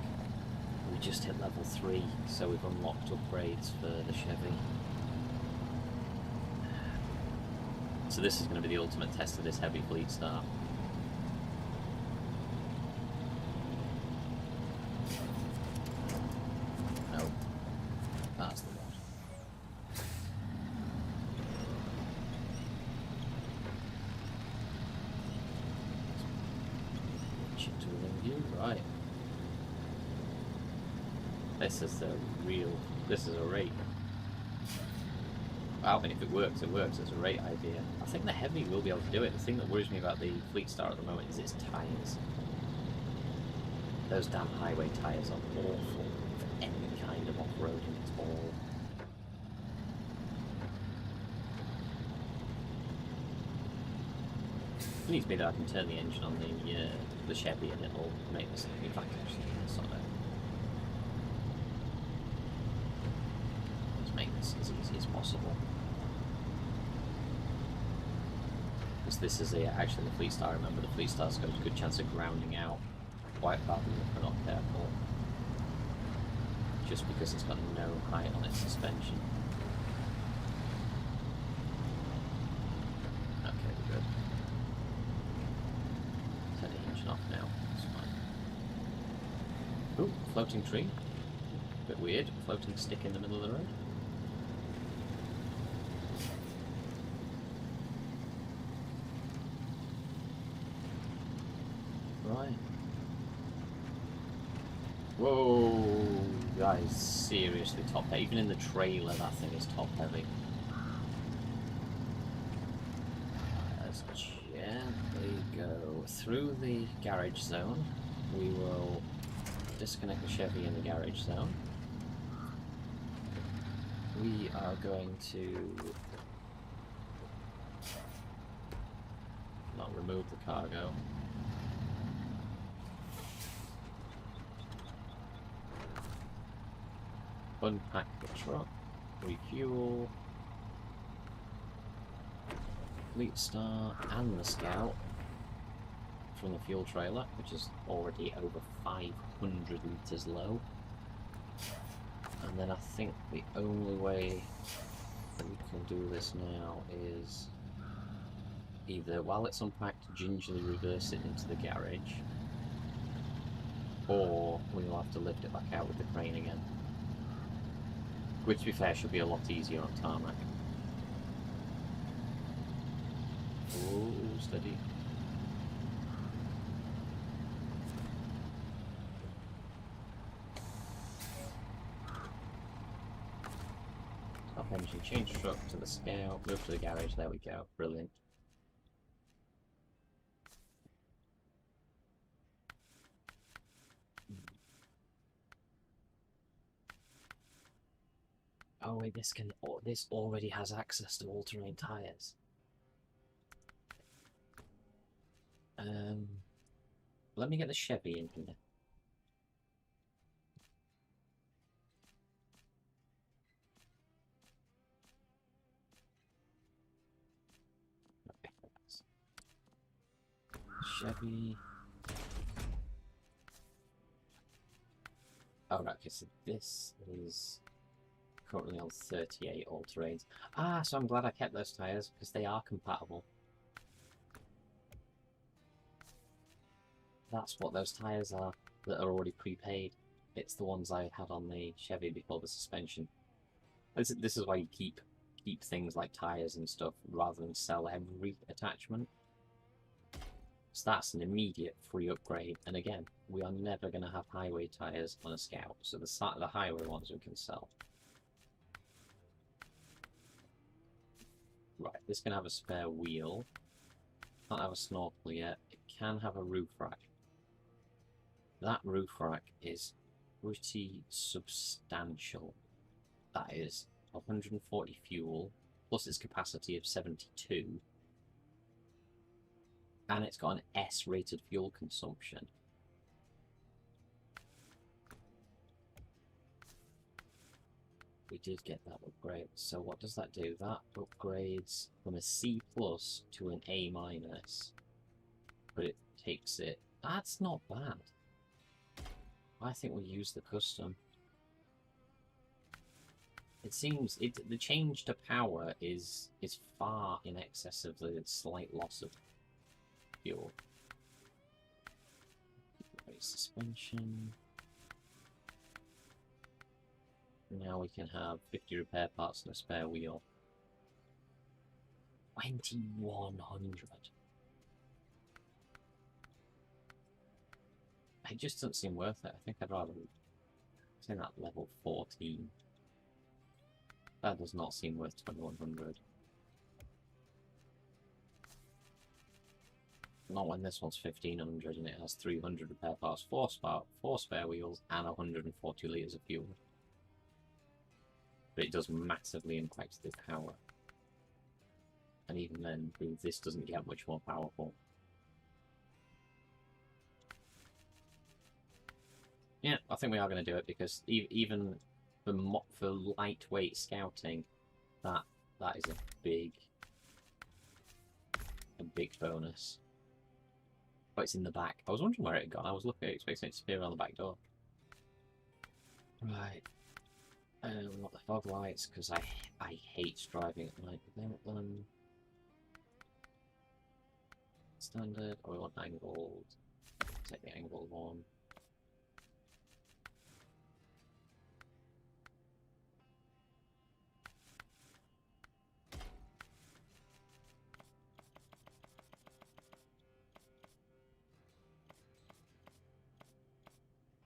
Speaker 2: We just hit level 3, so we've unlocked upgrades for the Chevy. So this is going to be the ultimate test of this heavy Fleet Star. This is a rate. Well, I mean, if it works, it works. It's a rate idea. I think the Heavy will be able to do it. The thing that worries me about the Fleet Star at the moment is its tyres. those damn highway tyres are awful for any kind of off-roading at all. It needs to be that I can turn the engine on the Chevy and it'll make this. In fact, actually, it's not there. Let's make this as easy as possible. Because this is actually the Fleetstar. Remember, the Fleetstar's got a good chance of grounding out quite badly if we're not careful. Just because it's got no height on its suspension. Okay, we're good. Turn the engine off now. It's fine. Ooh, floating tree. Bit weird. Floating stick in the middle of the road. Right. Whoa, that is seriously top heavy. Even in the trailer, that thing is top heavy. Let's gently go through the garage zone. We will disconnect the Chevy in the garage zone. We are going to not remove the cargo. Unpack the truck, refuel, Fleetstar and the Scout from the fuel trailer, which is already over 500 litres low. And then I think the only way that we can do this now is either while it's unpacked, gingerly reverse it into the garage, or we'll have to lift it back out with the crane again. Which, to be fair, should be a lot easier on tarmac. Oh, steady. Top engine, change truck to the Scout, move to the garage, there we go. Brilliant. Oh wait, this already has access to all-terrain tyres. Let me get the Chevy in here. Okay. Chevy. Oh right, okay, so this is currently on 38 all-terrains. Ah, so I'm glad I kept those tyres, because they are compatible. That's what those tyres are, that are already prepaid. It's the ones I had on the Chevy before the suspension. This is why you keep things like tyres and stuff, rather than sell every attachment. So that's an immediate free upgrade, and again, we are never going to have highway tyres on a Scout, so the highway ones we can sell. Right, this can have a spare wheel. Can't have a snorkel yet. It can have a roof rack. That roof rack is pretty substantial. That is 140 fuel, plus its capacity of 72. And it's got an S-rated fuel consumption. We did get that upgrade. So what does that do? That upgrades from a C+ to an A-, but it takes it. That's not bad. I think we'll use the custom. It seems the change to power is far in excess of the slight loss of fuel. Right, suspension. Now we can have 50 repair parts and a spare wheel. 2100. It just doesn't seem worth it. I think I'd rather say that level 14. That does not seem worth 2100. Not when this one's 1500 and it has 300 repair parts, four spare wheels, and 140 litres of fuel. But it does massively impact the power. And even then, this doesn't get much more powerful. Yeah, I think we are going to do it because even for lightweight scouting, that is a big bonus. Oh, it's in the back. I was wondering where it had gone. I was expecting it to appear on the back door. Right. We want the fog lights because I hate driving at night without them. Standard. Oh, we want angled. Take the angled one.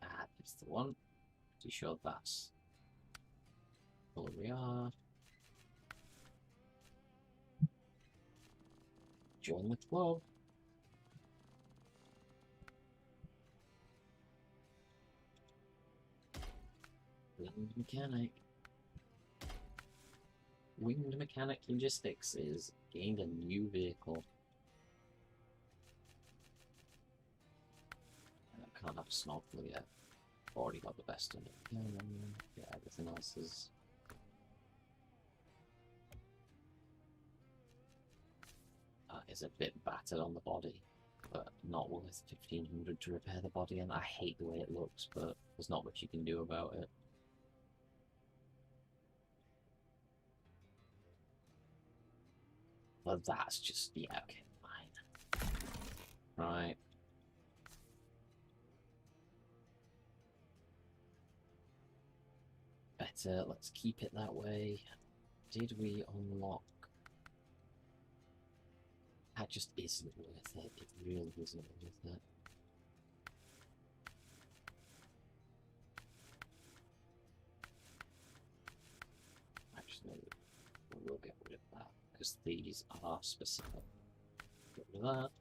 Speaker 2: That's the one. Pretty sure that's all we are. Join the club. Winged mechanic. Winged mechanic logistics is gained a new vehicle. I can't have a snorkel yet. Already got the best of it. Yeah, everything else is. Is a bit battered on the body, but not worth 1500 to repair the body, and I hate the way it looks, but there's not much you can do about it. Well, that's just, yeah, okay, fine. Right. Better, let's keep it that way. Did we unlock? That just isn't worth it. It really isn't worth it. Actually, we'll get rid of that because these are specific. Get rid of that.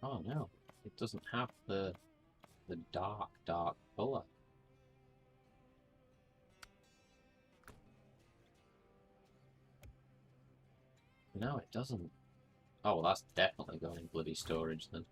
Speaker 2: Oh no, it doesn't have the dark colour. No, it doesn't. Oh, well, that's definitely going in bloody storage then.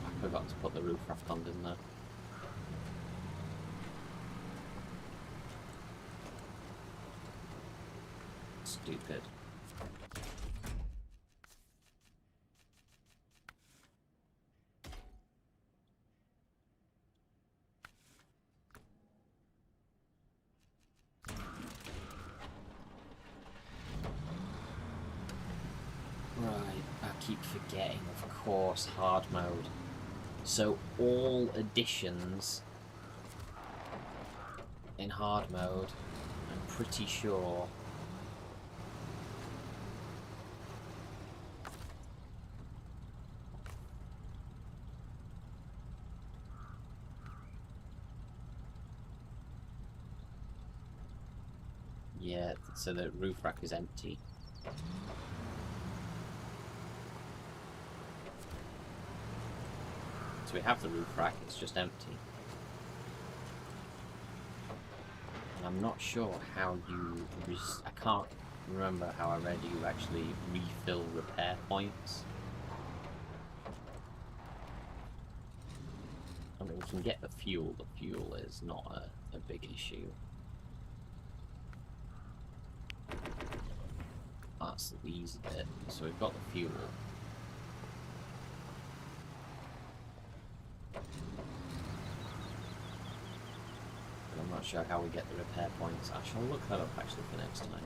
Speaker 2: I forgot to put the roof raft on, didn't I? Stupid. Right, I keep forgetting, of course, hard mode. So all additions in hard mode, I'm pretty sure yeah, so the roof rack is empty. So we have the roof rack, it's just empty. And I'm not sure how you... I can't remember how I read you actually refill repair points. I mean, we can get the fuel. The fuel is not a big issue. That's the easy bit. So we've got the fuel. But I'm not not sure how we get the repair points. I shall look that up actually for next time.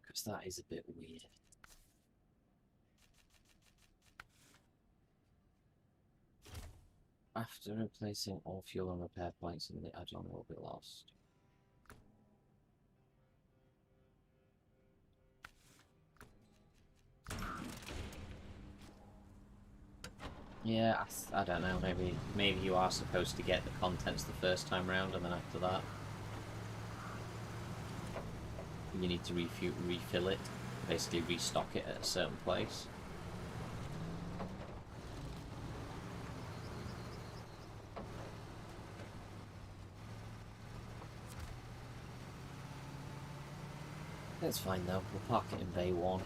Speaker 2: Because that is a bit weird. After replacing all fuel and repair points in the add-on will be lost. Yeah, I don't know, maybe you are supposed to get the contents the first time round, and then after that you need to refill it, basically restock it at a certain place. That's fine though, we'll park it in Bay 1.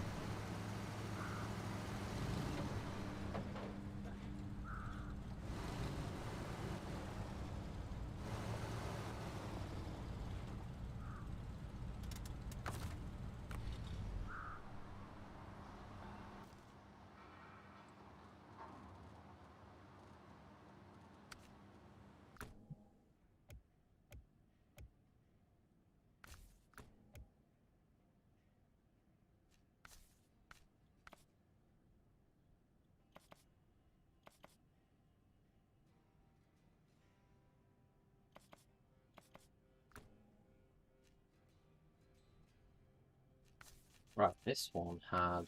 Speaker 2: Right, this one had...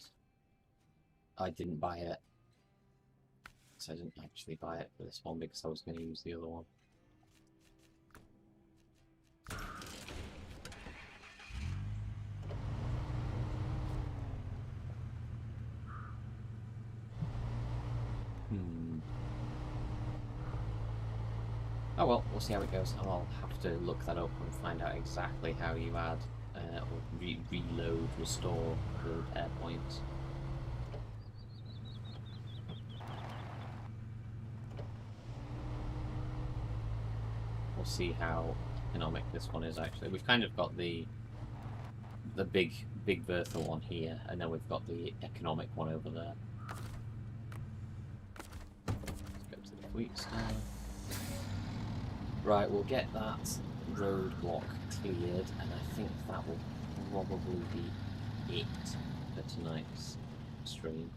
Speaker 2: I didn't buy it. So I didn't actually buy it for this one because I was going to use the other one. Oh well, we'll see how it goes. I'll have to look that up and find out exactly how you add or reload, restore the repair points. We'll see how economic this one is actually. We've kind of got the big Bertha one here, and then we've got the economic one over there. Let's go to the fleet star. Right, we'll get that roadblock cleared, and I think that will probably be it for tonight's stream.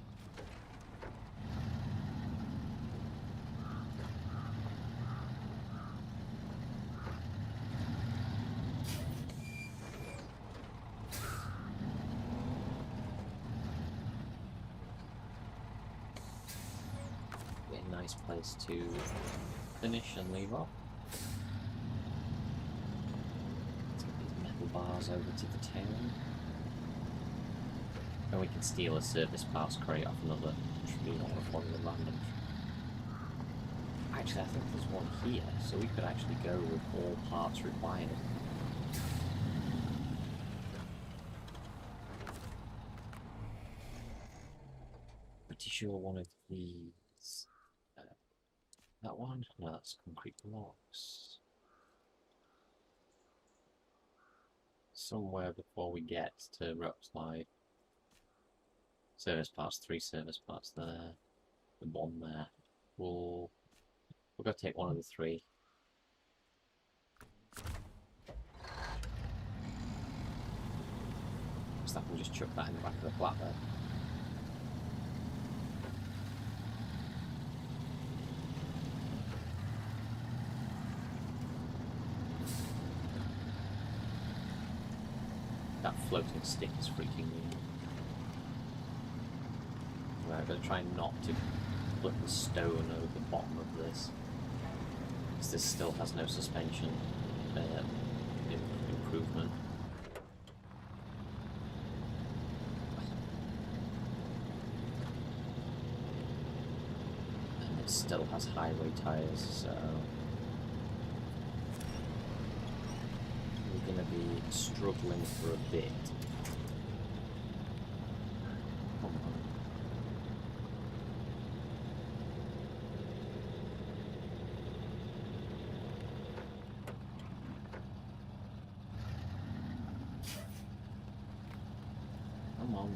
Speaker 2: Be a nice place to finish and leave off. Bars over to the town. And we can steal a service parts crate off another tree or one of the random. Actually, I think there's one here, so we could actually go with all parts required. Pretty sure one of these... that one? No, that's concrete blocks. Somewhere before we get to rock slide. Service parts, 3 service parts there. The one there. We'll go take one of the 3. So that we'll just chuck that in the back of the flatbed. That floating stick is freaking me out. Right, I'm going to try not to put the stone over the bottom of this, because this still has no suspension improvement. And it still has highway tyres, so... going to be struggling for a bit. Come on. Come on.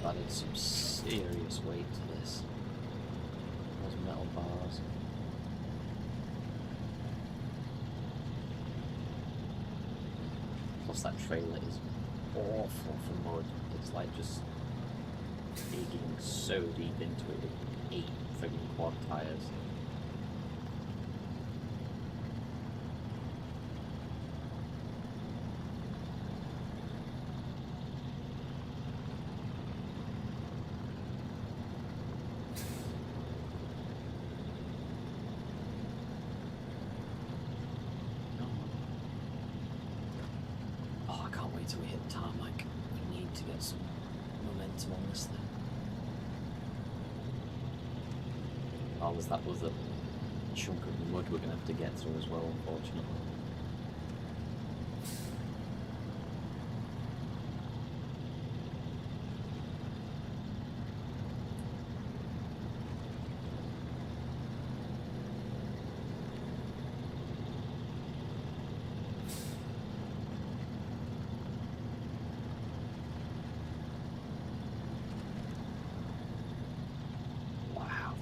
Speaker 2: added some serious weight to this. Those metal bars. Plus that trailer is awful for mud. It's like just digging so deep into it with 8 friggin' quad tyres. Till we hit tarmac, we need to get some momentum on this thing. Oh, there's that other chunk of mud we're going to have to get through as well, unfortunately.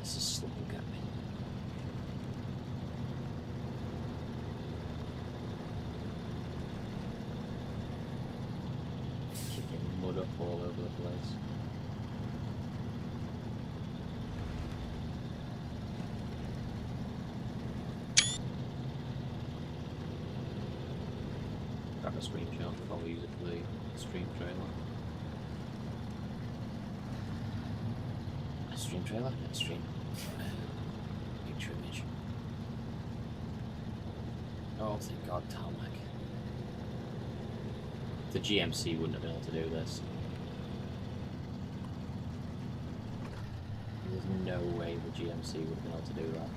Speaker 2: This is slung at me. Kicking mud up all over the place. Grab a screenshot before we use it for the stream trailer. Stream trailer? Stream. Picture image. Oh, thank God, tarmac. The GMC wouldn't have been able to do this. There's no way the GMC would have been able to do that.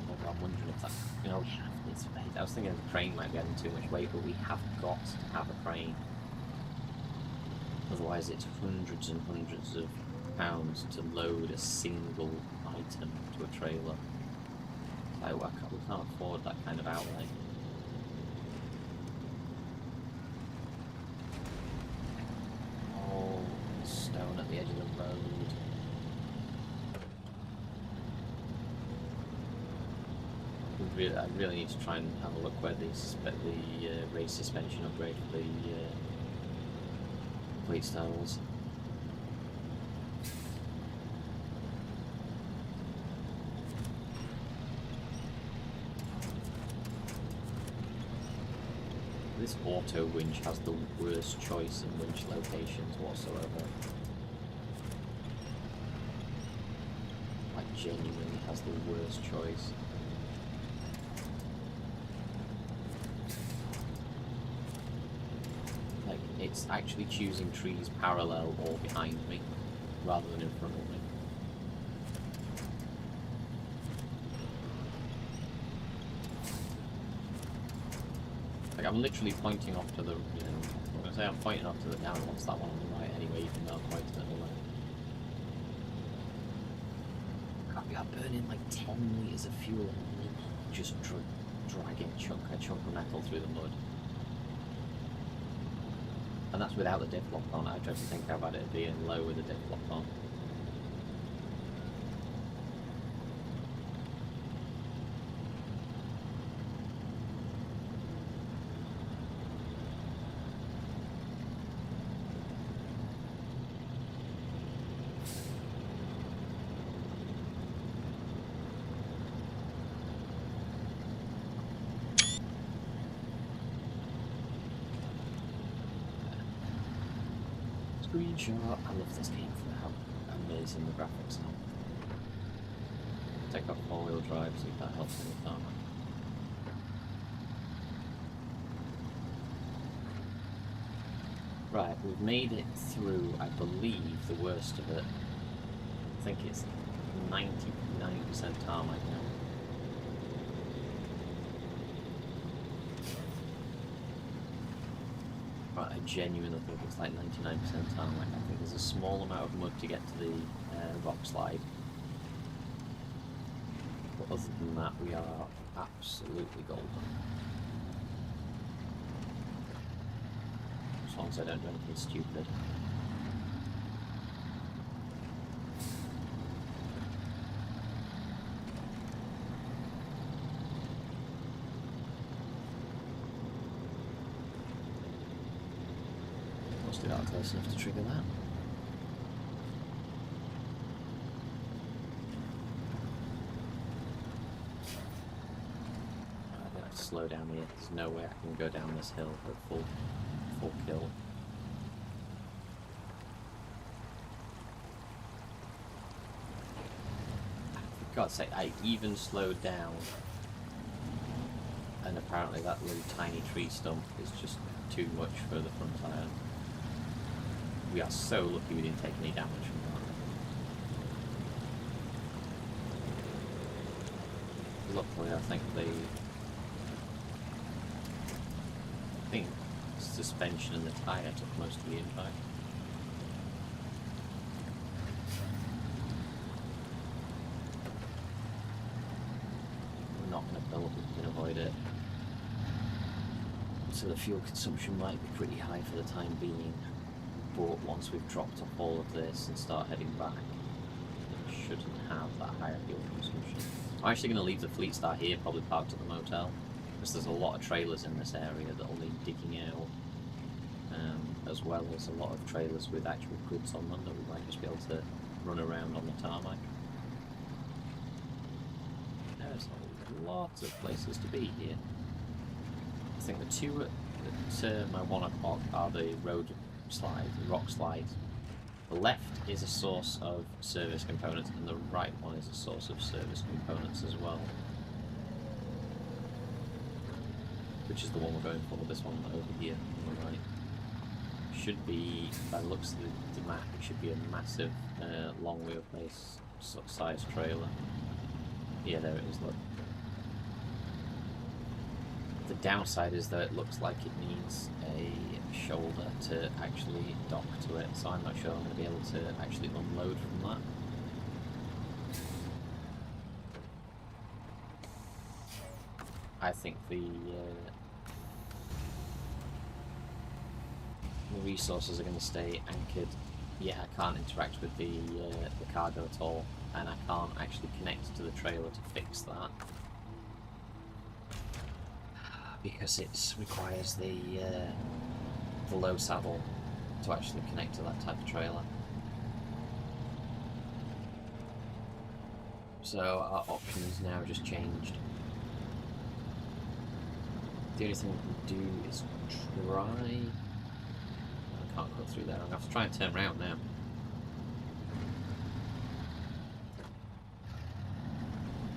Speaker 2: Although I'm wondering if that, we have this weight. I was thinking the crane might be adding too much weight, but we have got to have a crane. Otherwise it's hundreds and hundreds of pounds to load a single item to a trailer. Like, we can't afford that kind of outlay. Oh, stone at the edge of the road. I really need to try and have a look where the race suspension upgrade for the plate styles. This auto winch has the worst choice in winch locations whatsoever. Like, genuinely has the worst choice. Like, it's actually choosing trees parallel or behind me rather than in front of me. Like, I'm literally pointing off to the, you know, I'm going to say I'm pointing off to the down, what's that one on the right anyway, even though I'm pointing at the left. God, we are burning like 10 litres of fuel just dragging a chunk of metal through the mud. And that's without the diff lock on. I don't think how bad it'd be in low with the diff lock on. Screenshot. I love this game for how amazing the graphics are. Take off four-wheel drive, see if that helps in the tarmac. Right, we've made it through, I believe, the worst of it. I think it's 99% tarmac now. Right, I genuinely think it's like 99% tarmac. I think there's a small amount of mud to get to the rock slide. But other than that, we are absolutely golden. as long as I don't do anything stupid. Must be that close enough to trigger that. Slow down here. There's no way I can go down this hill for full kill. For God's sake, I even slowed down, and apparently that little tiny tree stump is just too much for the front tire. We are so lucky we didn't take any damage from that. Luckily, I think suspension and the tyre took most of the impact. We're not going to build it, we can avoid it. So the fuel consumption might be pretty high for the time being, but once we've dropped off all of this and start heading back, it shouldn't have that higher fuel consumption. I'm actually going to leave the Fleet Star here, probably parked at the motel, because there's a lot of trailers in this area that'll need digging out, as well as a lot of trailers with actual goods on them that we might just be able to run around on the tarmac. There's a lot of places to be here. I think the two at my 1 o'clock are the road slide, the rock slide. The left is a source of service components and the right one is a source of service components as well. Which is the one we're going for, this one over here on the right. Should be, by the looks of the map, it should be a massive long wheelbase sort of size trailer. Yeah, there it is, look. The downside is that it looks like it needs a shoulder to actually dock to it, so I'm not sure I'm going to be able to actually unload from that. I think the resources are going to stay anchored. Yeah, I can't interact with the cargo at all, and I can't actually connect to the trailer to fix that because it requires the low saddle to actually connect to that type of trailer. So our options now just changed. The only thing we can do is try... I can't go through there, I'm going to have to try and turn around now.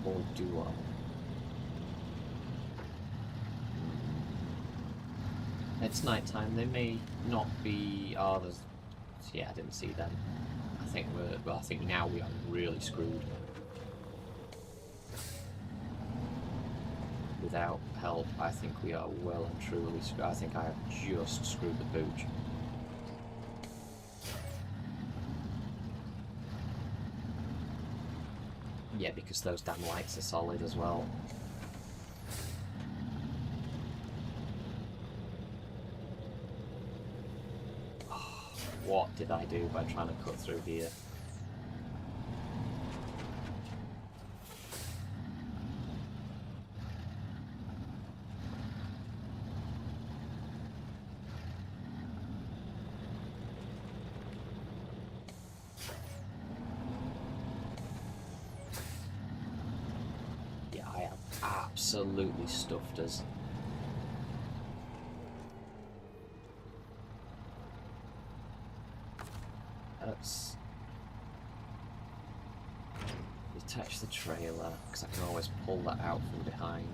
Speaker 2: Or do I? It's night time, they may not be... Oh, there's... Yeah, I didn't see them. I think we're... Well, I think now we are really screwed. Without help, I think we are well and truly screwed. I think I have just screwed the pooch. Yeah, because those damn lights are solid as well. Oh, what did I do by trying to cut through here? Absolutely stuffed us. Let's detach the trailer, because I can always pull that out from behind.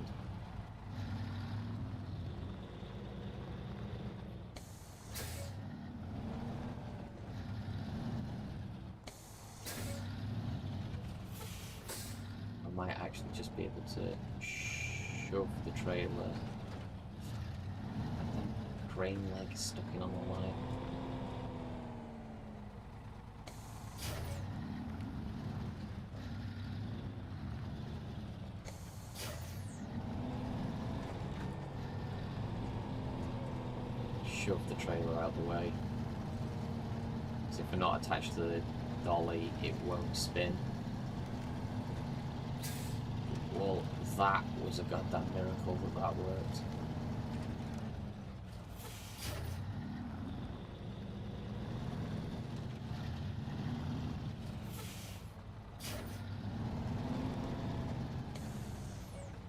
Speaker 2: I might actually just be able to shove the trailer. The crane leg is stuck in on the line. shove the trailer out of the way. Because if we're not attached to the dolly, it won't spin. Well, that was a goddamn miracle that that worked.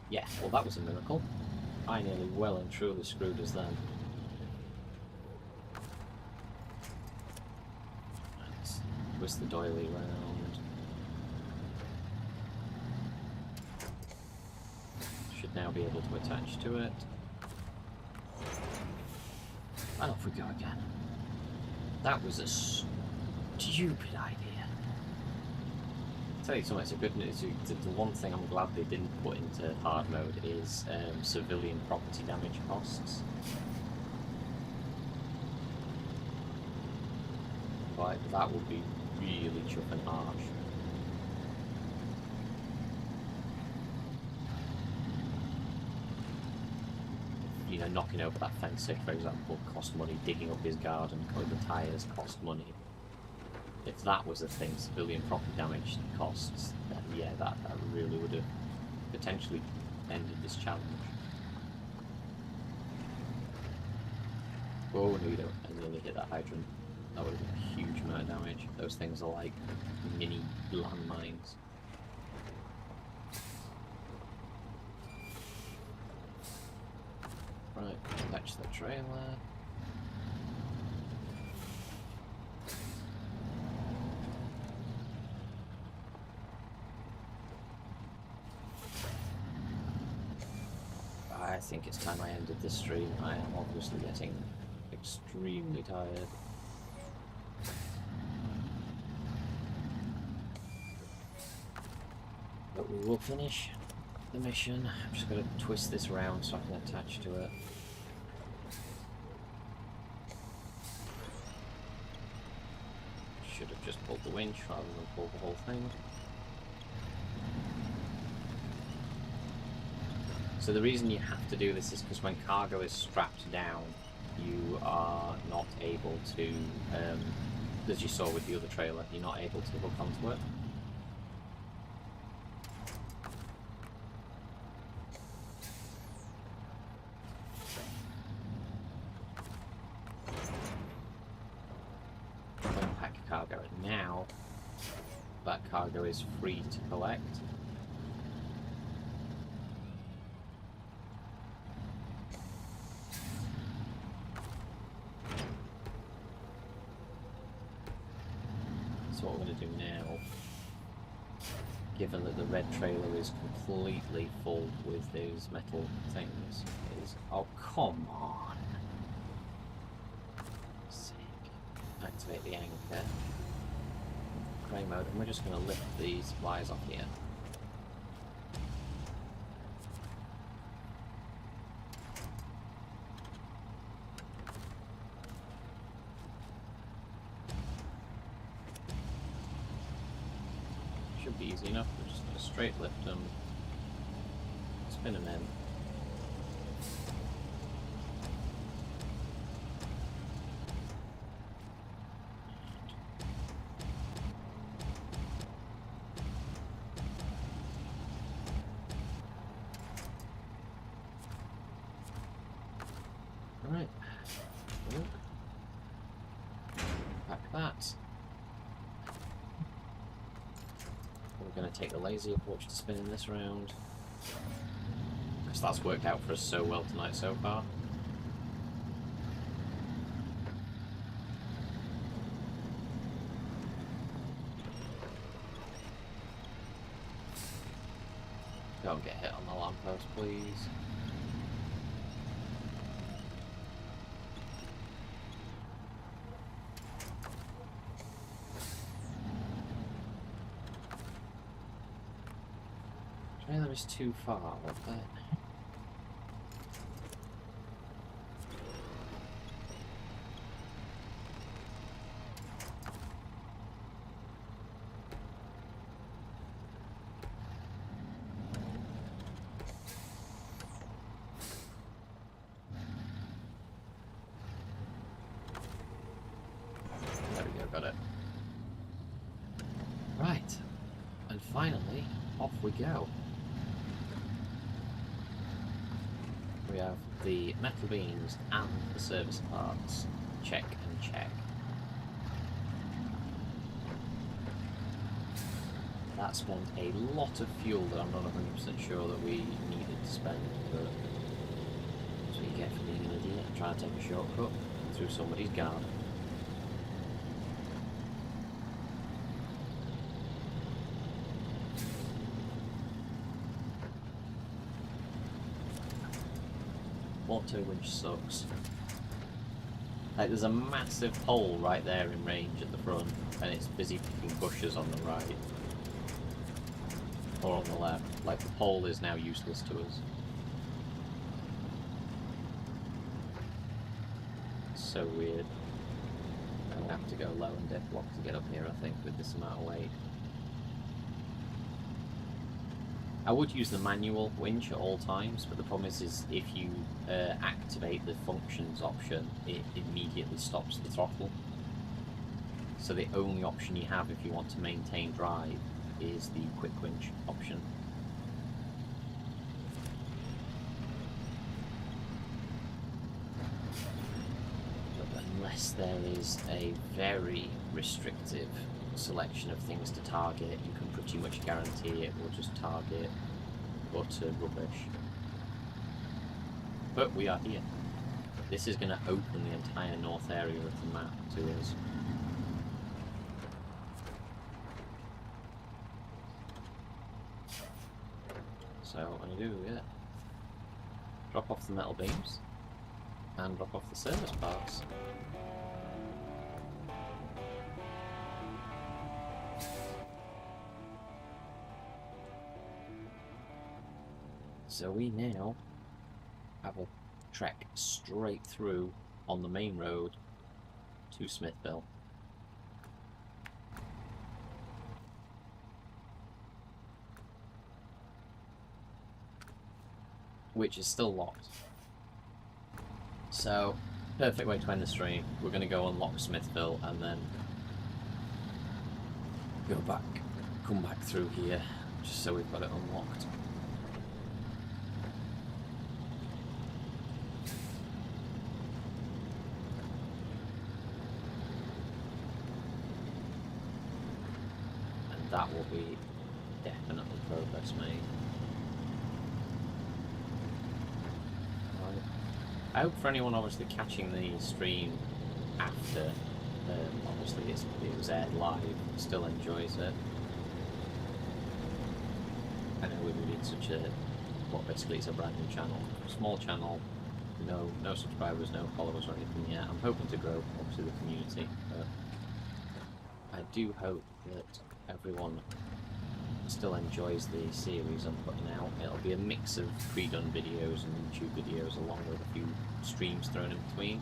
Speaker 2: Yeah, well that was a miracle. I nearly well and truly screwed us then. Let's twist the doily round. Should now be able to attach to it. And off we go again. That was a stupid idea. Tell you something, it's a good news. The one thing I'm glad they didn't put into hard mode is civilian property damage costs. Like, that would be really chuffing harsh. You know, knocking over that fence, say, for example, cost money. Digging up his garden, cutting the tyres cost money. If that was a thing, civilian property damage costs, then yeah, that really would have potentially ended this challenge. Oh, no, you don't. I nearly hit that hydrant. That would have been a huge amount of damage. Those things are like mini landmines. Right, attach the trailer. I think it's time I ended this stream. I am obviously getting extremely tired. But we will finish the mission. I'm just going to twist this round so I can attach to it. Should have just pulled the winch rather than pulled the whole thing. So the reason you have to do this is because when cargo is strapped down, you are not able to, as you saw with the other trailer, you're not able to hook onto it. When pack cargo now, that cargo is free to collect. So what we're going to do now, given that the red trailer is completely full with those metal things, is... Oh, come on! Sick. Activate the anchor. Crane mode, and we're just going to lift the supplies off here. Should be easy enough. We're just going to straight lift them, spin them in. Alright. Pack that. We're going to take the lazy approach to spinning this round, because that's worked out for us so well tonight so far. Don't get hit on the lamppost, please. Trailer is too far, was that? finally, off we go. We have the metal beams and the service parts. Check and check. That spent a lot of fuel that I'm not 100% sure that we needed to spend, but that's what you get for being an idiot and trying to take a shortcut through somebody's garden. Auto winch sucks. Like, there's a massive pole right there in range at the front, and it's busy picking bushes on the right. Or on the left. Like, the pole is now useless to us. So weird. I'm gonna have to go low and dip block to get up here, I think, with this amount of weight. I would use the manual winch at all times, but the problem is if you activate the functions option, it immediately stops the throttle. So the only option you have if you want to maintain drive is the quick winch option. But unless there is a very restrictive selection of things to target, you can pretty much guarantee it will just target utter rubbish. But we are here. This is going to open the entire north area of the map to us. So what I'm going to do, yeah, drop off the metal beams and drop off the service parts. So we now have a trek straight through on the main road to Smithville. Which is still locked. So, perfect way to end the stream. We're going to go unlock Smithville and then go back, come back through here, just so we've got it unlocked. That will be definitely progress made. Right. I hope for anyone obviously catching the stream after, obviously it was aired live, still enjoys it. I know we've been such a, well, basically it's a brand new channel, small channel, no subscribers, no followers or anything yet. I'm hoping to grow obviously the community, but I do hope that everyone still enjoys the series I'm putting out. It'll be a mix of pre-done videos and YouTube videos along with a few streams thrown in between.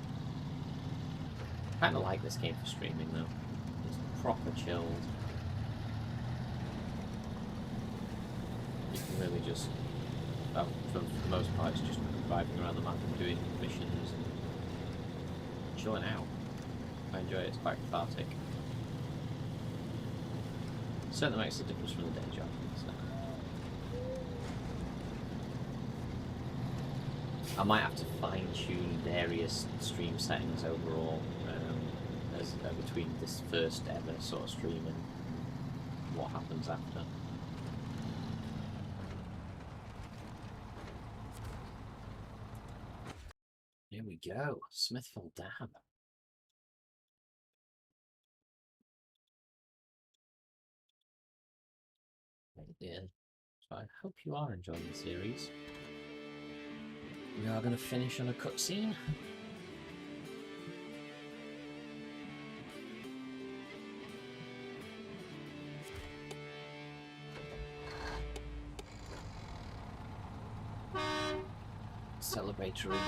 Speaker 2: I kind of like this game for streaming though. It's proper chilled. You can really just, well, for the most part, it's just driving around the map and doing missions and chilling out. I enjoy it, it's quite cathartic. Certainly makes a difference from the day job. So. I might have to fine-tune various stream settings overall as between this first ever sort of stream and what happens after. Here we go, Smithville Dam. Yeah. So I hope you are enjoying the series. We are going to finish on a cutscene. Celebratory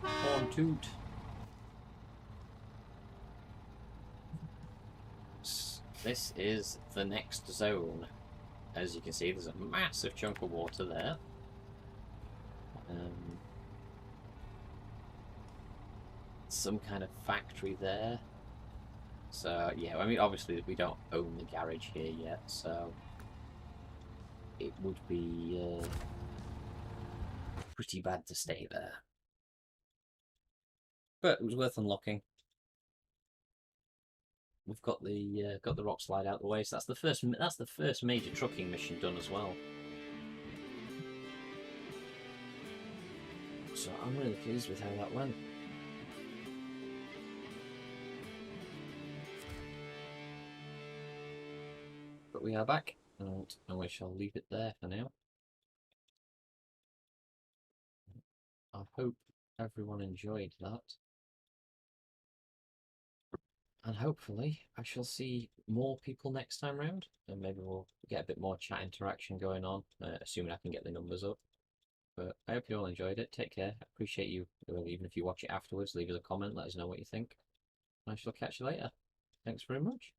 Speaker 2: horn toot. This is the next zone. As you can see, there's a massive chunk of water there. Some kind of factory there. So, yeah, I mean, obviously we don't own the garage here yet, so it would be pretty bad to stay there. But it was worth unlocking. We've got the rock slide out the way, so that's the first major trucking mission done as well. So I'm really pleased with how that went. But we are back, and we shall leave it there for now. I hope everyone enjoyed that. And hopefully I shall see more people next time round, and maybe we'll get a bit more chat interaction going on, assuming I can get the numbers up. But I hope you all enjoyed it. Take care. I appreciate you, even if you watch it afterwards, leave us a comment, let us know what you think. I shall catch you later. Thanks very much.